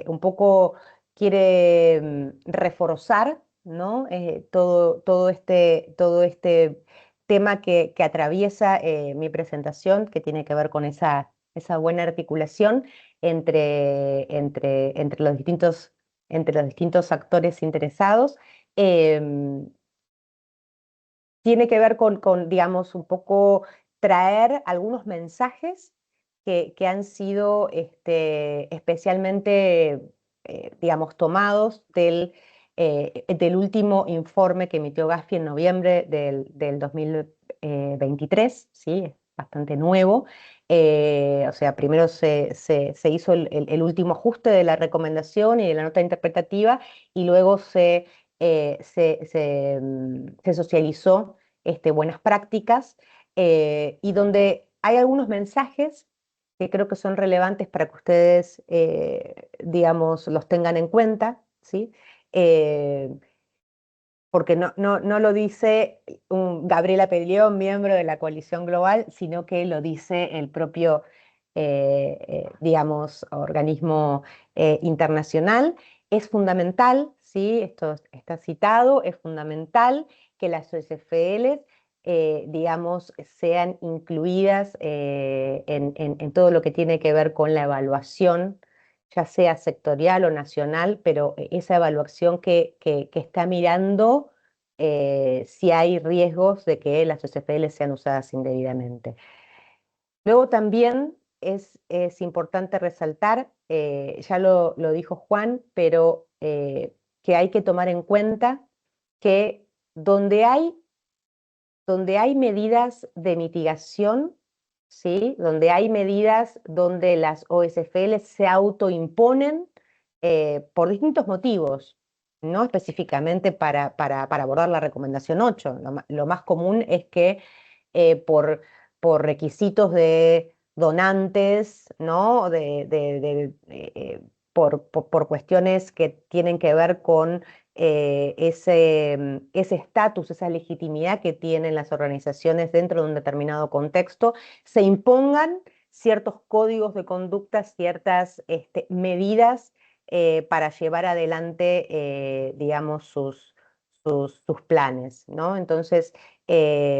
un poco quiere reforzar, ¿no? Todo este tema que atraviesa mi presentación, que tiene que ver con esa buena articulación entre los distintos actores interesados. Tiene que ver digamos, un poco traer algunos mensajes que han sido especialmente, digamos, tomados del último informe que emitió Gafi en noviembre del 2023, ¿sí? Es bastante nuevo. O sea, primero se hizo el último ajuste de la recomendación y de la nota interpretativa, y luego se socializó buenas prácticas, y donde hay algunos mensajes que creo que son relevantes para que ustedes, digamos, los tengan en cuenta, ¿sí? Porque no lo dice Gabriela Peglión, miembro de la Coalición Global, sino que lo dice el propio, digamos, organismo internacional. Es fundamental, ¿sí? Esto está citado, es fundamental que las OSFL, digamos, sean incluidas en todo lo que tiene que ver con la evaluación, ya sea sectorial o nacional, pero esa evaluación que está mirando si hay riesgos de que las OSFL sean usadas indebidamente. Luego también es importante resaltar, ya lo dijo Juan, pero que hay que tomar en cuenta que donde hay medidas de mitigación, ¿sí? Donde hay medidas donde las OSFL se autoimponen por distintos motivos, no específicamente para abordar la recomendación 8. Lo más común es que por requisitos de donantes, ¿no? Por cuestiones que tienen que ver con ese estatus, esa legitimidad que tienen las organizaciones dentro de un determinado contexto, se impongan ciertos códigos de conducta, ciertas medidas para llevar adelante, digamos, sus planes, ¿no? Entonces,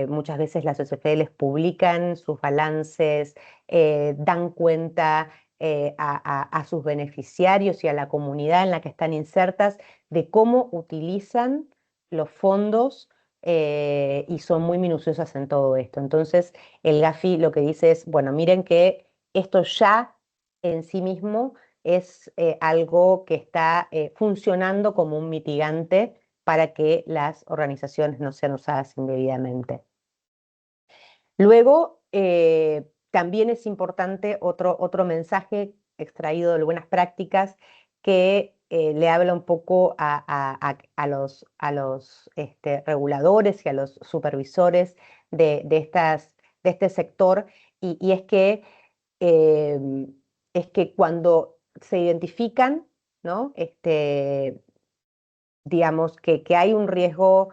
muchas veces las OSFL publican sus balances, dan cuenta a sus beneficiarios y a la comunidad en la que están insertas de cómo utilizan los fondos, y son muy minuciosas en todo esto. Entonces, el Gafi lo que dice es, bueno, miren que esto ya en sí mismo es algo que está funcionando como un mitigante para que las organizaciones no sean usadas indebidamente. Luego, también es importante otro mensaje extraído de buenas prácticas que le habla un poco a los reguladores y a los supervisores de este sector, y es que cuando se identifican, ¿no? Digamos que hay un riesgo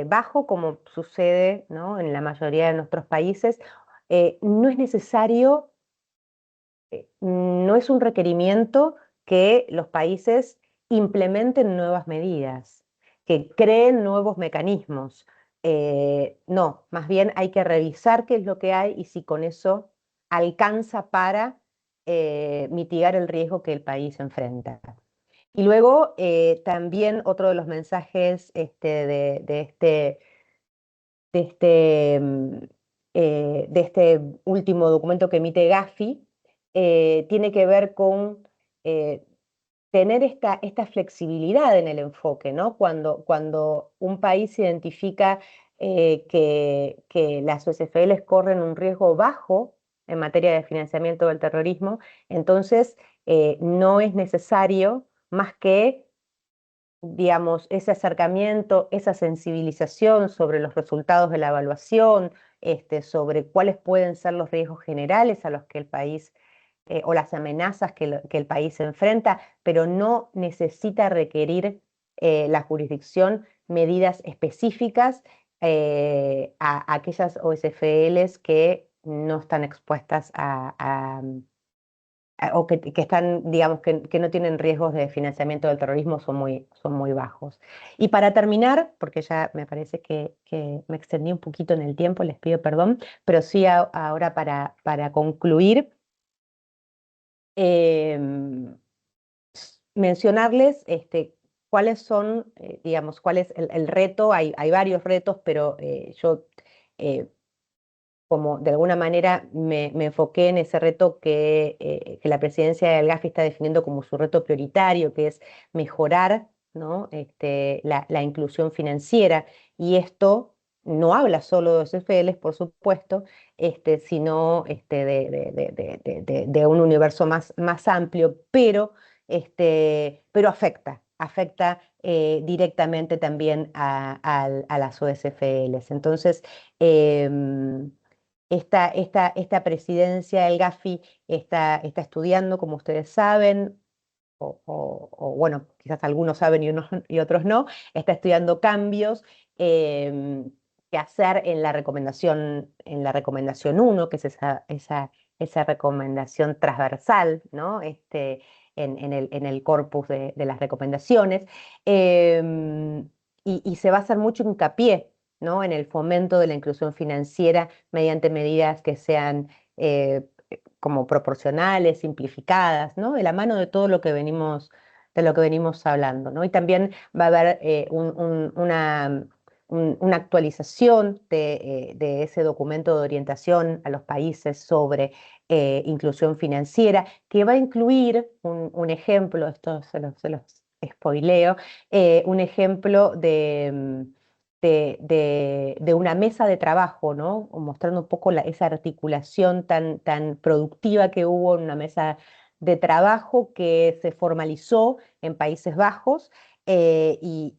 bajo, como sucede, ¿no? En la mayoría de nuestros países, no es necesario, no es un requerimiento que los países implementen nuevas medidas, que creen nuevos mecanismos. No, más bien hay que revisar qué es lo que hay y si con eso alcanza para mitigar el riesgo que el país enfrenta. Y luego también otro de los mensajes de este último documento que emite Gafi tiene que ver con tener esta flexibilidad en el enfoque, ¿no? Cuando un país identifica que las OSFL corren un riesgo bajo en materia de financiamiento del terrorismo, entonces no es necesario más que digamos, ese acercamiento, esa sensibilización sobre los resultados de la evaluación, sobre cuáles pueden ser los riesgos generales a los que el país o las amenazas que el país enfrenta, pero no necesita requerir la jurisdicción medidas específicas a aquellas OSFLs que no están expuestas o que están, digamos, que no tienen riesgos de financiamiento del terrorismo, son muy bajos. Y para terminar, porque ya me parece que me extendí un poquito en el tiempo, les pido perdón, pero sí ahora para concluir, mencionarles cuáles son, digamos, cuál es el reto. Hay varios retos, pero yo como de alguna manera me enfoqué en ese reto que la presidencia del GAFI está definiendo como su reto prioritario, que es mejorar, ¿no? La inclusión financiera. Y esto no habla solo de CFLs, por supuesto, sino de un universo más amplio, pero afecta directamente también a las OSFLs. Entonces, esta presidencia del GAFI está estudiando, como ustedes saben, bueno, quizás algunos saben y otros no, está estudiando cambios que hacer en la recomendación 1, que es esa recomendación transversal, ¿no? En el corpus de las recomendaciones. Y se va a hacer mucho hincapié, ¿no? En el fomento de la inclusión financiera mediante medidas que sean como proporcionales, simplificadas, ¿no? De la mano de todo de lo que venimos hablando, ¿no? Y también va a haber una actualización de ese documento de orientación a los países sobre inclusión financiera, que va a incluir un ejemplo, esto se los spoileo, un ejemplo de una mesa de trabajo, ¿no? Mostrando un poco esa articulación tan productiva que hubo en una mesa de trabajo que se formalizó en Países Bajos y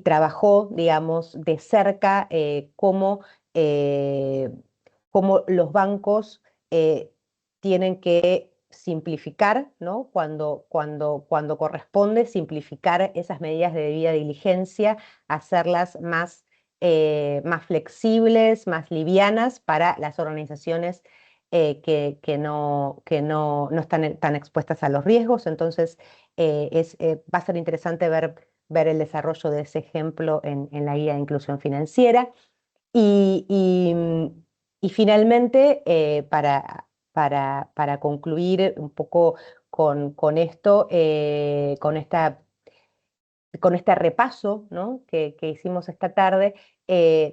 trabajó, digamos, de cerca cómo los bancos tienen que simplificar, ¿no? Cuando corresponde, simplificar esas medidas de debida diligencia, hacerlas más flexibles, más livianas para las organizaciones que no están tan expuestas a los riesgos. Entonces, va a ser interesante ver el desarrollo de ese ejemplo en la guía de inclusión financiera. Y finalmente, para concluir un poco con esto, con este repaso, ¿no? que hicimos esta tarde,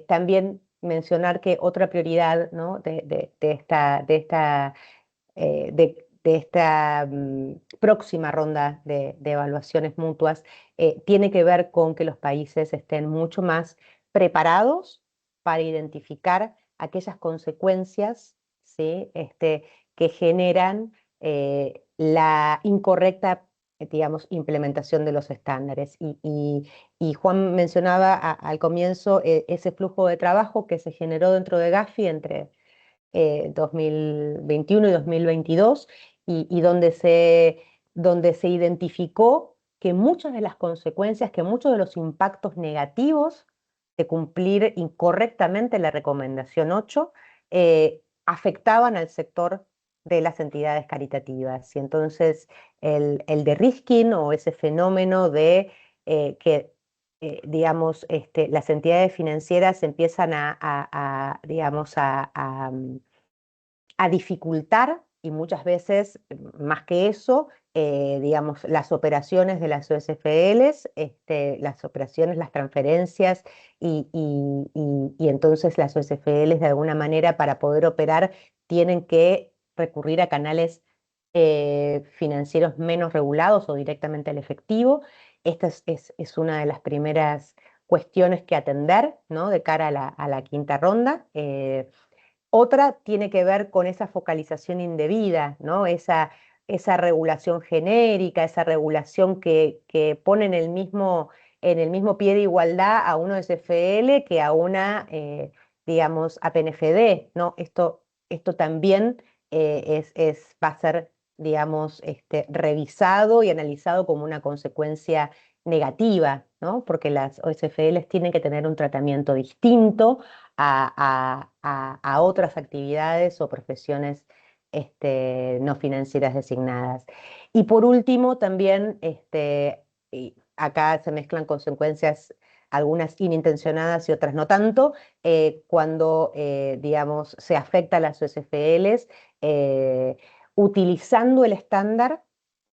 también mencionar que otra prioridad, ¿no? de esta próxima ronda de evaluaciones mutuas tiene que ver con que los países estén mucho más preparados para identificar aquellas consecuencias, ¿sí? Que generan la incorrecta, digamos, implementación de los estándares. Y Juan mencionaba al comienzo ese flujo de trabajo que se generó dentro de GAFI entre 2021 y 2022, y donde se identificó que muchas de las consecuencias, que muchos de los impactos negativos de cumplir incorrectamente la recomendación 8 afectaban al sector de las entidades caritativas. Y entonces el de-risking, o ese fenómeno de que digamos, las entidades financieras empiezan digamos, a dificultar, y muchas veces, más que eso, digamos, las operaciones de las OSFLs, las operaciones, las transferencias, y entonces las OSFLs, de alguna manera, para poder operar, tienen que recurrir a canales financieros menos regulados o directamente al efectivo. Esta es una de las primeras cuestiones que atender, ¿no? De cara a la quinta ronda. Otra tiene que ver con esa focalización indebida, ¿no? esa regulación genérica, esa regulación que pone en el mismo pie de igualdad a uno SFL que a una, digamos, APNFD, ¿no? Esto también va a ser, digamos, revisado y analizado como una consecuencia negativa, ¿no? Porque las OSFLs tienen que tener un tratamiento distinto a otras actividades o profesiones no financieras designadas. Y por último, también y acá se mezclan consecuencias, algunas inintencionadas y otras no tanto, cuando, digamos, se afecta a las OSFLs utilizando el estándar,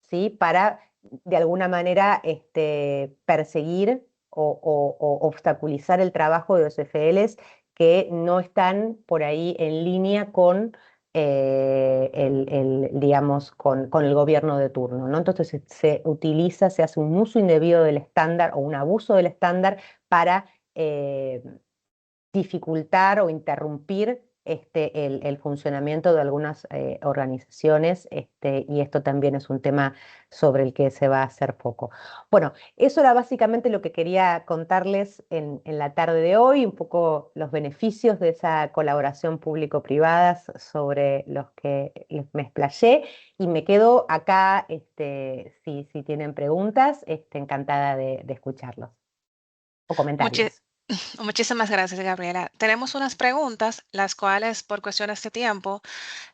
¿sí? Para, de alguna manera, perseguir o obstaculizar el trabajo de OSFLs que no están por ahí en línea con digamos, con el gobierno de turno, ¿no? Entonces se utiliza, se hace un uso indebido del estándar o un abuso del estándar para dificultar o interrumpir el funcionamiento de algunas organizaciones, y esto también es un tema sobre el que se va a hacer foco. Bueno, eso era básicamente lo que quería contarles en la tarde de hoy, un poco los beneficios de esa colaboración público-privada sobre los que me explayé, y me quedo acá, si tienen preguntas, encantada de escucharlos o comentarios. Muchísimas gracias, Gabriela. Tenemos unas preguntas, las cuales por cuestiones de tiempo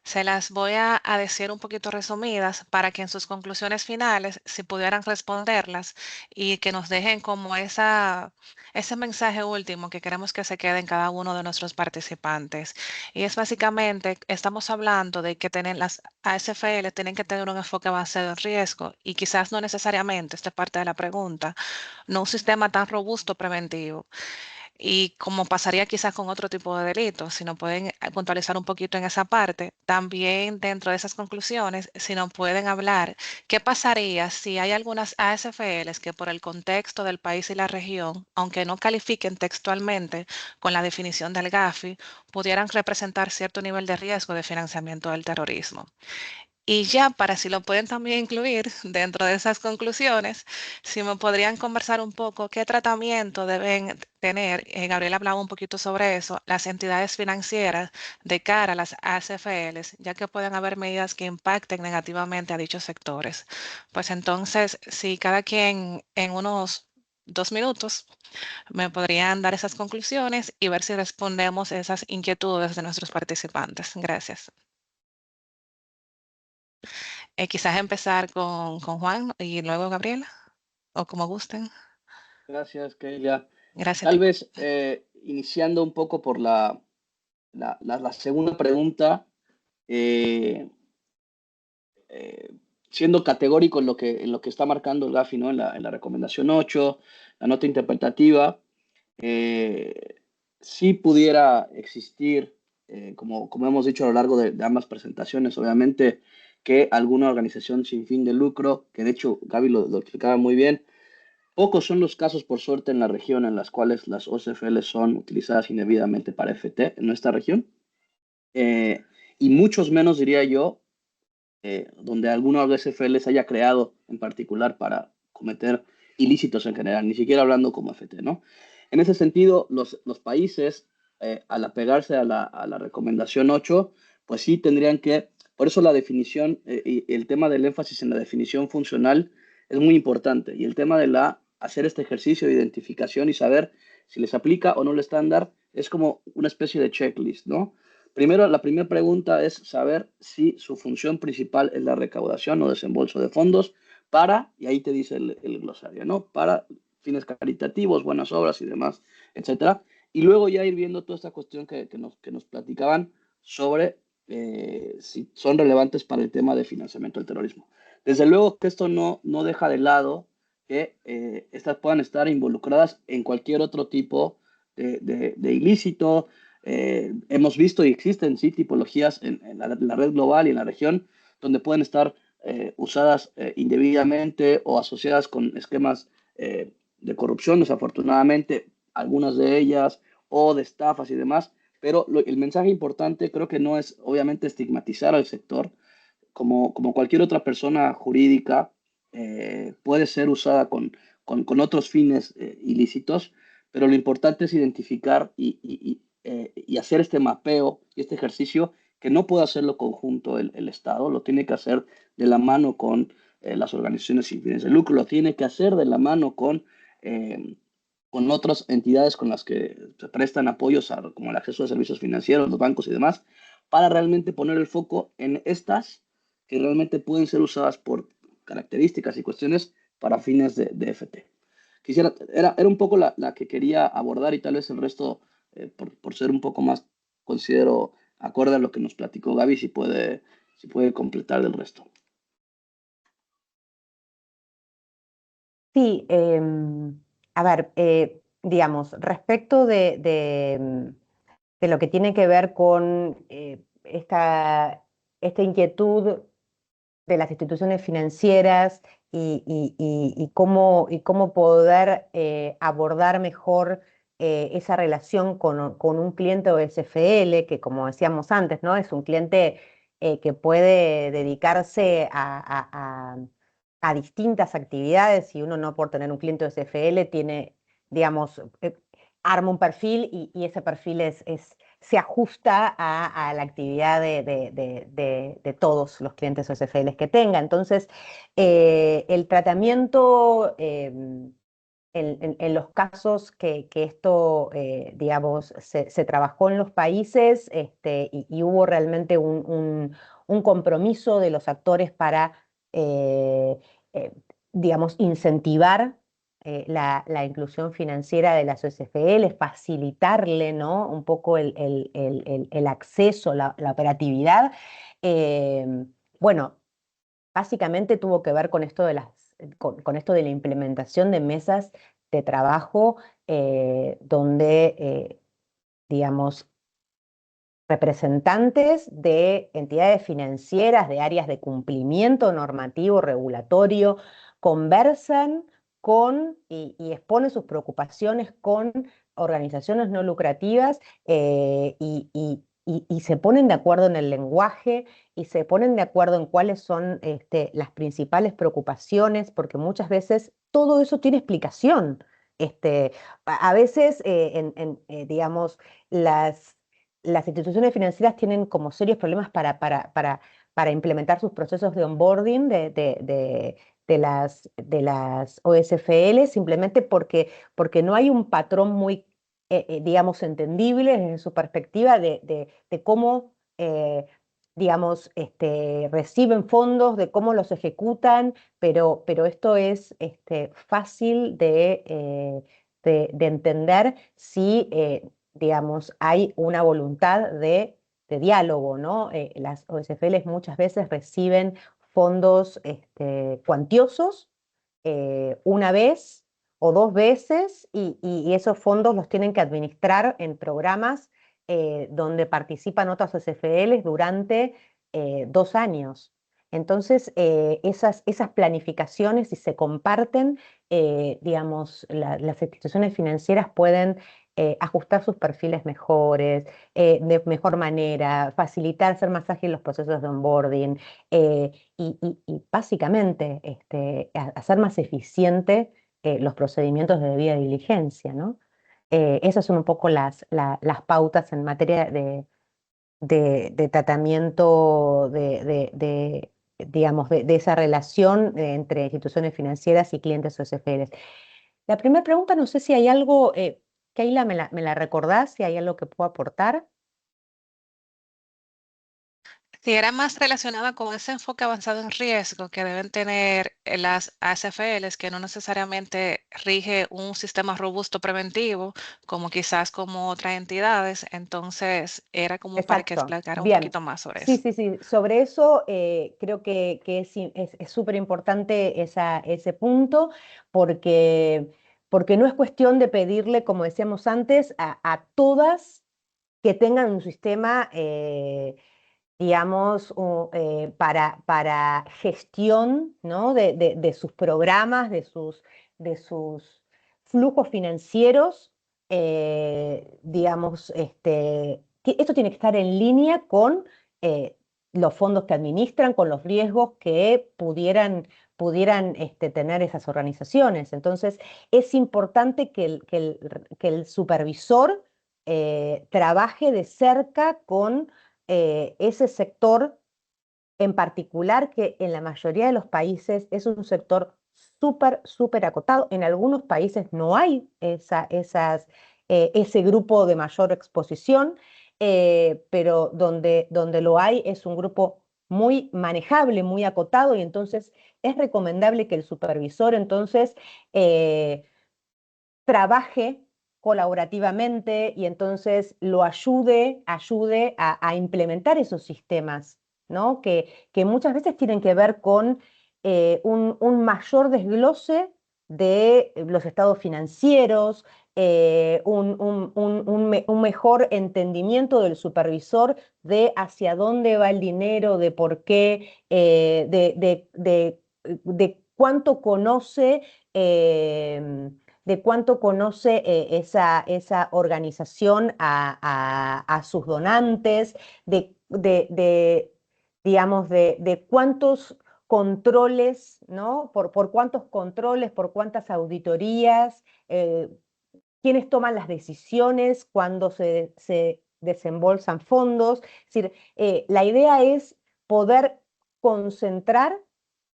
se las voy a decir un poquito resumidas para que en sus conclusiones finales, si pudieran responderlas y que nos dejen como ese mensaje último que queremos que se quede en cada uno de nuestros participantes. Y es básicamente, estamos hablando de que las ASFL tienen que tener un enfoque basado en riesgo y quizás no necesariamente, esta es parte de la pregunta, no un sistema tan robusto preventivo. Y como pasaría quizás con otro tipo de delitos, si nos pueden puntualizar un poquito en esa parte, también dentro de esas conclusiones, si nos pueden hablar, ¿qué pasaría si hay algunas ASFLs que por el contexto del país y la región, aunque no califiquen textualmente con la definición del GAFI, pudieran representar cierto nivel de riesgo de financiamiento del terrorismo? Y ya para si lo pueden también incluir dentro de esas conclusiones, si me podrían conversar un poco qué tratamiento deben tener, Gabriela hablaba un poquito sobre eso, las entidades financieras de cara a las ASFLs, ya que pueden haber medidas que impacten negativamente a dichos sectores. Pues entonces, si cada quien en unos 2 minutos me podrían dar esas conclusiones y ver si respondemos esas inquietudes de nuestros participantes. Gracias. Quizás empezar con Juan y luego Gabriela, o como gusten. Gracias, Keila. Gracias a Tal ti. vez iniciando un poco por la segunda pregunta, siendo categórico en lo que está marcando el GAFI, ¿no? En la recomendación 8, la nota interpretativa, sí pudiera existir, como hemos dicho a lo largo de ambas presentaciones, obviamente, que alguna organización sin fin de lucro, que de hecho Gaby lo explicaba muy bien, pocos son los casos, por suerte, en la región en las cuales las OSFL son utilizadas indebidamente para FT en nuestra región, y muchos menos, diría yo, donde alguna OSFL se haya creado en particular para cometer ilícitos en general, ni siquiera hablando como FT, ¿no? En ese sentido, los países, al apegarse a la recomendación 8, pues sí tendrían que, por eso la definición y el tema del énfasis en la definición funcional es muy importante, y el tema de hacer este ejercicio de identificación y saber si les aplica o no el estándar es como una especie de checklist, ¿no? Primero, la primera pregunta es saber si su función principal es la recaudación o desembolso de fondos y ahí te dice el glosario, ¿no? Para fines caritativos, buenas obras y demás, etcétera. Y luego ya ir viendo toda esta cuestión que nos platicaban sobre si son relevantes para el tema de financiamiento del terrorismo. Desde luego que esto no deja de lado que estas puedan estar involucradas en cualquier otro tipo de ilícito. Hemos visto y existen, sí, tipologías en la red global y en la región donde pueden estar usadas indebidamente o asociadas con esquemas de corrupción, desafortunadamente, algunas de ellas, o de estafas y demás. Pero el mensaje importante creo que no es, obviamente, estigmatizar al sector, como cualquier otra persona jurídica, puede ser usada con otros fines ilícitos, pero lo importante es identificar y hacer este mapeo y este ejercicio que no puede hacerlo conjunto el Estado, lo tiene que hacer de la mano con las organizaciones sin fines de lucro, lo tiene que hacer de la mano con otras entidades con las que se prestan apoyos, como el acceso a servicios financieros, los bancos y demás, para realmente poner el foco en estas que realmente pueden ser usadas por características y cuestiones para fines de FT. Era un poco la que quería abordar y tal vez el resto, por ser un poco más, considero, acorde a lo que nos platicó Gaby, si puede completar del resto. Sí, a ver, digamos, respecto de lo que tiene que ver con esta inquietud de las instituciones financieras y cómo poder abordar mejor esa relación con un cliente OSFL, que como decíamos antes, ¿no? Es un cliente que puede dedicarse a distintas actividades y uno no por tener un cliente OSFL tiene, digamos, arma un perfil y ese perfil se ajusta a la actividad de todos los clientes OSFLs que tenga. Entonces, el tratamiento en los casos que esto, digamos, se trabajó en los países y hubo realmente un compromiso de los actores para, eh, digamos, incentivar la inclusión financiera de las OSFL, facilitarle, ¿no? Un poco el acceso, la operatividad. Eh, bueno, básicamente tuvo que ver con esto con esto de la implementación de mesas de trabajo donde, digamos, representantes de entidades financieras, de áreas de cumplimiento normativo, regulatorio, conversan y exponen sus preocupaciones con organizaciones no lucrativas y se ponen de acuerdo en el lenguaje y se ponen de acuerdo en cuáles son las principales preocupaciones, porque muchas veces todo eso tiene explicación. A veces, digamos, las instituciones financieras tienen como serios problemas para implementar sus procesos de onboarding de las OSFL, simplemente porque no hay un patrón muy, digamos, entendible desde su perspectiva de cómo, digamos, reciben fondos, de cómo los ejecutan, pero esto es fácil de entender si digamos, hay una voluntad de diálogo, ¿no? Las OSFLs muchas veces reciben fondos cuantiosos una vez o dos veces y esos fondos los tienen que administrar en programas donde participan otras OSFLs durante 2 años. Entonces, esas planificaciones, si se comparten, digamos, las instituciones financieras pueden ajustar sus perfiles mejores, de mejor manera, facilitar, hacer más ágiles los procesos de onboarding y básicamente hacer más eficiente los procedimientos de debida diligencia, ¿no? Esas son un poco las pautas en materia de tratamiento digamos, de esa relación entre instituciones financieras y clientes OSFLs. La primera pregunta, no sé si hay algo, Keila, ¿me la recordás? Si hay algo que puedo aportar. Si era más relacionada con ese enfoque avanzado en riesgo que deben tener las ASFLs, que no necesariamente rige un sistema robusto preventivo, como quizás como otras entidades, entonces era como para que Exacto, explicara un bien. poquito más sobre Sí, eso. sí, sí. Sobre eso creo que es súper importante ese punto porque no es cuestión de pedirle, como decíamos antes, a todas que tengan un sistema, digamos, para gestión, ¿no? de sus programas, de sus flujos financieros, digamos, esto tiene que estar en línea con los fondos que administran, con los riesgos que pudieran tener esas organizaciones. Entonces, es importante que el supervisor trabaje de cerca con ese sector en particular, que en la mayoría de los países es un sector súper acotado. En algunos países no hay ese grupo de mayor exposición, pero donde lo hay es un grupo muy manejable, muy acotado, y entonces es recomendable que el supervisor entonces trabaje colaborativamente y entonces lo ayude a implementar esos sistemas, ¿no? Que muchas veces tienen que ver con un mayor desglose de los estados financieros, un mejor entendimiento del supervisor de hacia dónde va el dinero, de por qué, de cuánto conoce. De cuánto conoce esa organización a sus donantes, digamos, de cuántos controles, ¿no? Por cuántos controles, por cuántas auditorías, quiénes toman las decisiones cuando se desembolsan fondos. Es decir, la idea es poder concentrar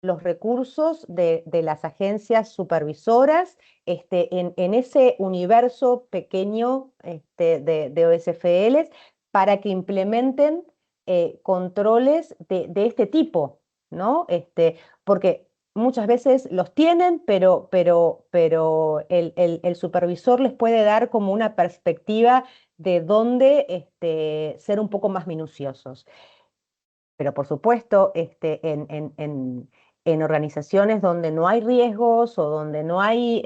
los recursos de las agencias supervisoras en ese universo pequeño de OSFLs para que implementen controles de este tipo, ¿no? Porque muchas veces los tienen, pero el supervisor les puede dar como una perspectiva de dónde ser un poco más minuciosos. Pero por supuesto, en organizaciones donde no hay riesgos o donde no hay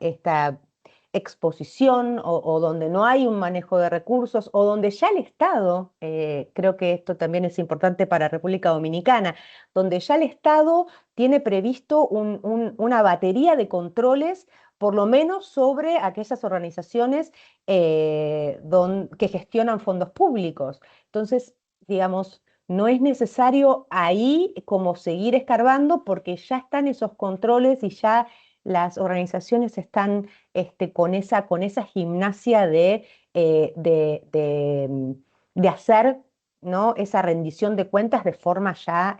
esta exposición o donde no hay un manejo de recursos o donde ya el Estado, creo que esto también es importante para República Dominicana, donde ya el Estado tiene previsto una batería de controles, por lo menos sobre aquellas organizaciones que gestionan fondos públicos. Entonces, digamos, no es necesario ahí como seguir escarbando porque ya están esos controles y ya las organizaciones están con esa gimnasia de hacer, ¿no? Esa rendición de cuentas de forma ya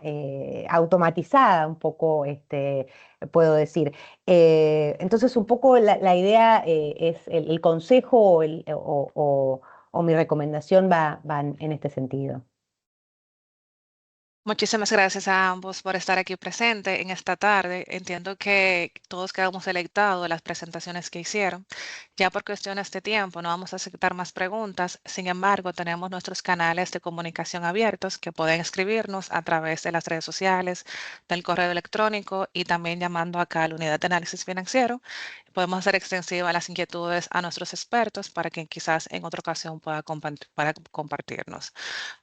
automatizada, un poco, puedo decir. Entonces, un poco la idea es el consejo o mi recomendación va en este sentido. Muchísimas gracias a ambos por estar aquí presente en esta tarde. Entiendo que todos quedamos deleitados de las presentaciones que hicieron. Ya por cuestiones de tiempo no vamos a aceptar más preguntas. Sin embargo, tenemos nuestros canales de comunicación abiertos que pueden escribirnos a través de las redes sociales, del correo electrónico y también llamando acá a la unidad de análisis financiero. Podemos hacer extensivas las inquietudes a nuestros expertos para que quizás en otra ocasión pueda compartirnos.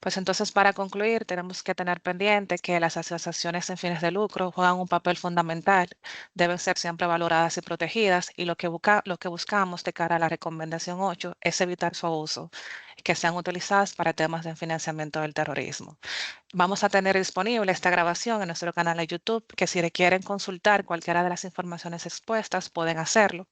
Pues entonces, para concluir, tenemos que tener pendiente que las asociaciones sin fines de lucro juegan un papel fundamental, deben ser siempre valoradas y protegidas, y lo que buscamos de cara a la recomendación 8 es evitar su uso, que sean utilizadas para temas de financiamiento del terrorismo. Vamos a tener disponible esta grabación en nuestro canal de YouTube, que si quieren consultar cualquiera de las informaciones expuestas, pueden hacerlo.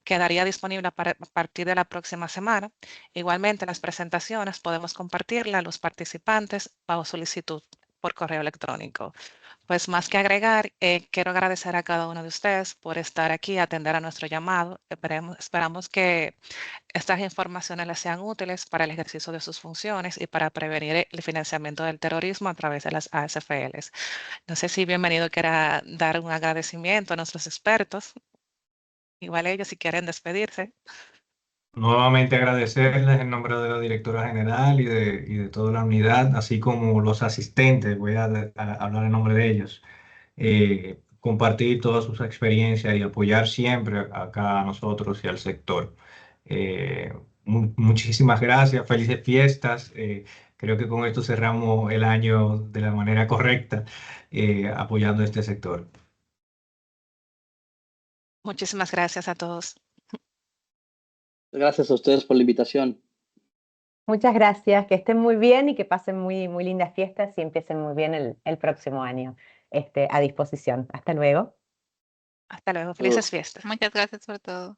Quedaría disponible a partir de la próxima semana. Igualmente, las presentaciones podemos compartirlas a los participantes bajo solicitud por correo electrónico. Pues más que agregar, quiero agradecer a cada uno de ustedes por estar aquí y atender a nuestro llamado. Esperamos que estas informaciones les sean útiles para el ejercicio de sus funciones y para prevenir el financiamiento del terrorismo a través de las ASFLs. No sé si bienvenido quiera dar un agradecimiento a nuestros expertos. Igual ellos si quieren despedirse. Nuevamente agradecerles en nombre de la directora general y de toda la unidad, así como los asistentes, voy a hablar en nombre de ellos, compartir todas sus experiencias y apoyar siempre acá a nosotros y al sector. Muchísimas gracias, felices fiestas. Creo que con esto cerramos el año de la manera correcta, apoyando este sector. Muchísimas gracias a todos. Gracias a ustedes por la invitación. Muchas gracias, que estén muy bien y que pasen muy, muy lindas fiestas y empiecen muy bien el próximo año. A disposición. Hasta luego. Hasta luego, Saludos. felices fiestas. Muchas gracias por todo.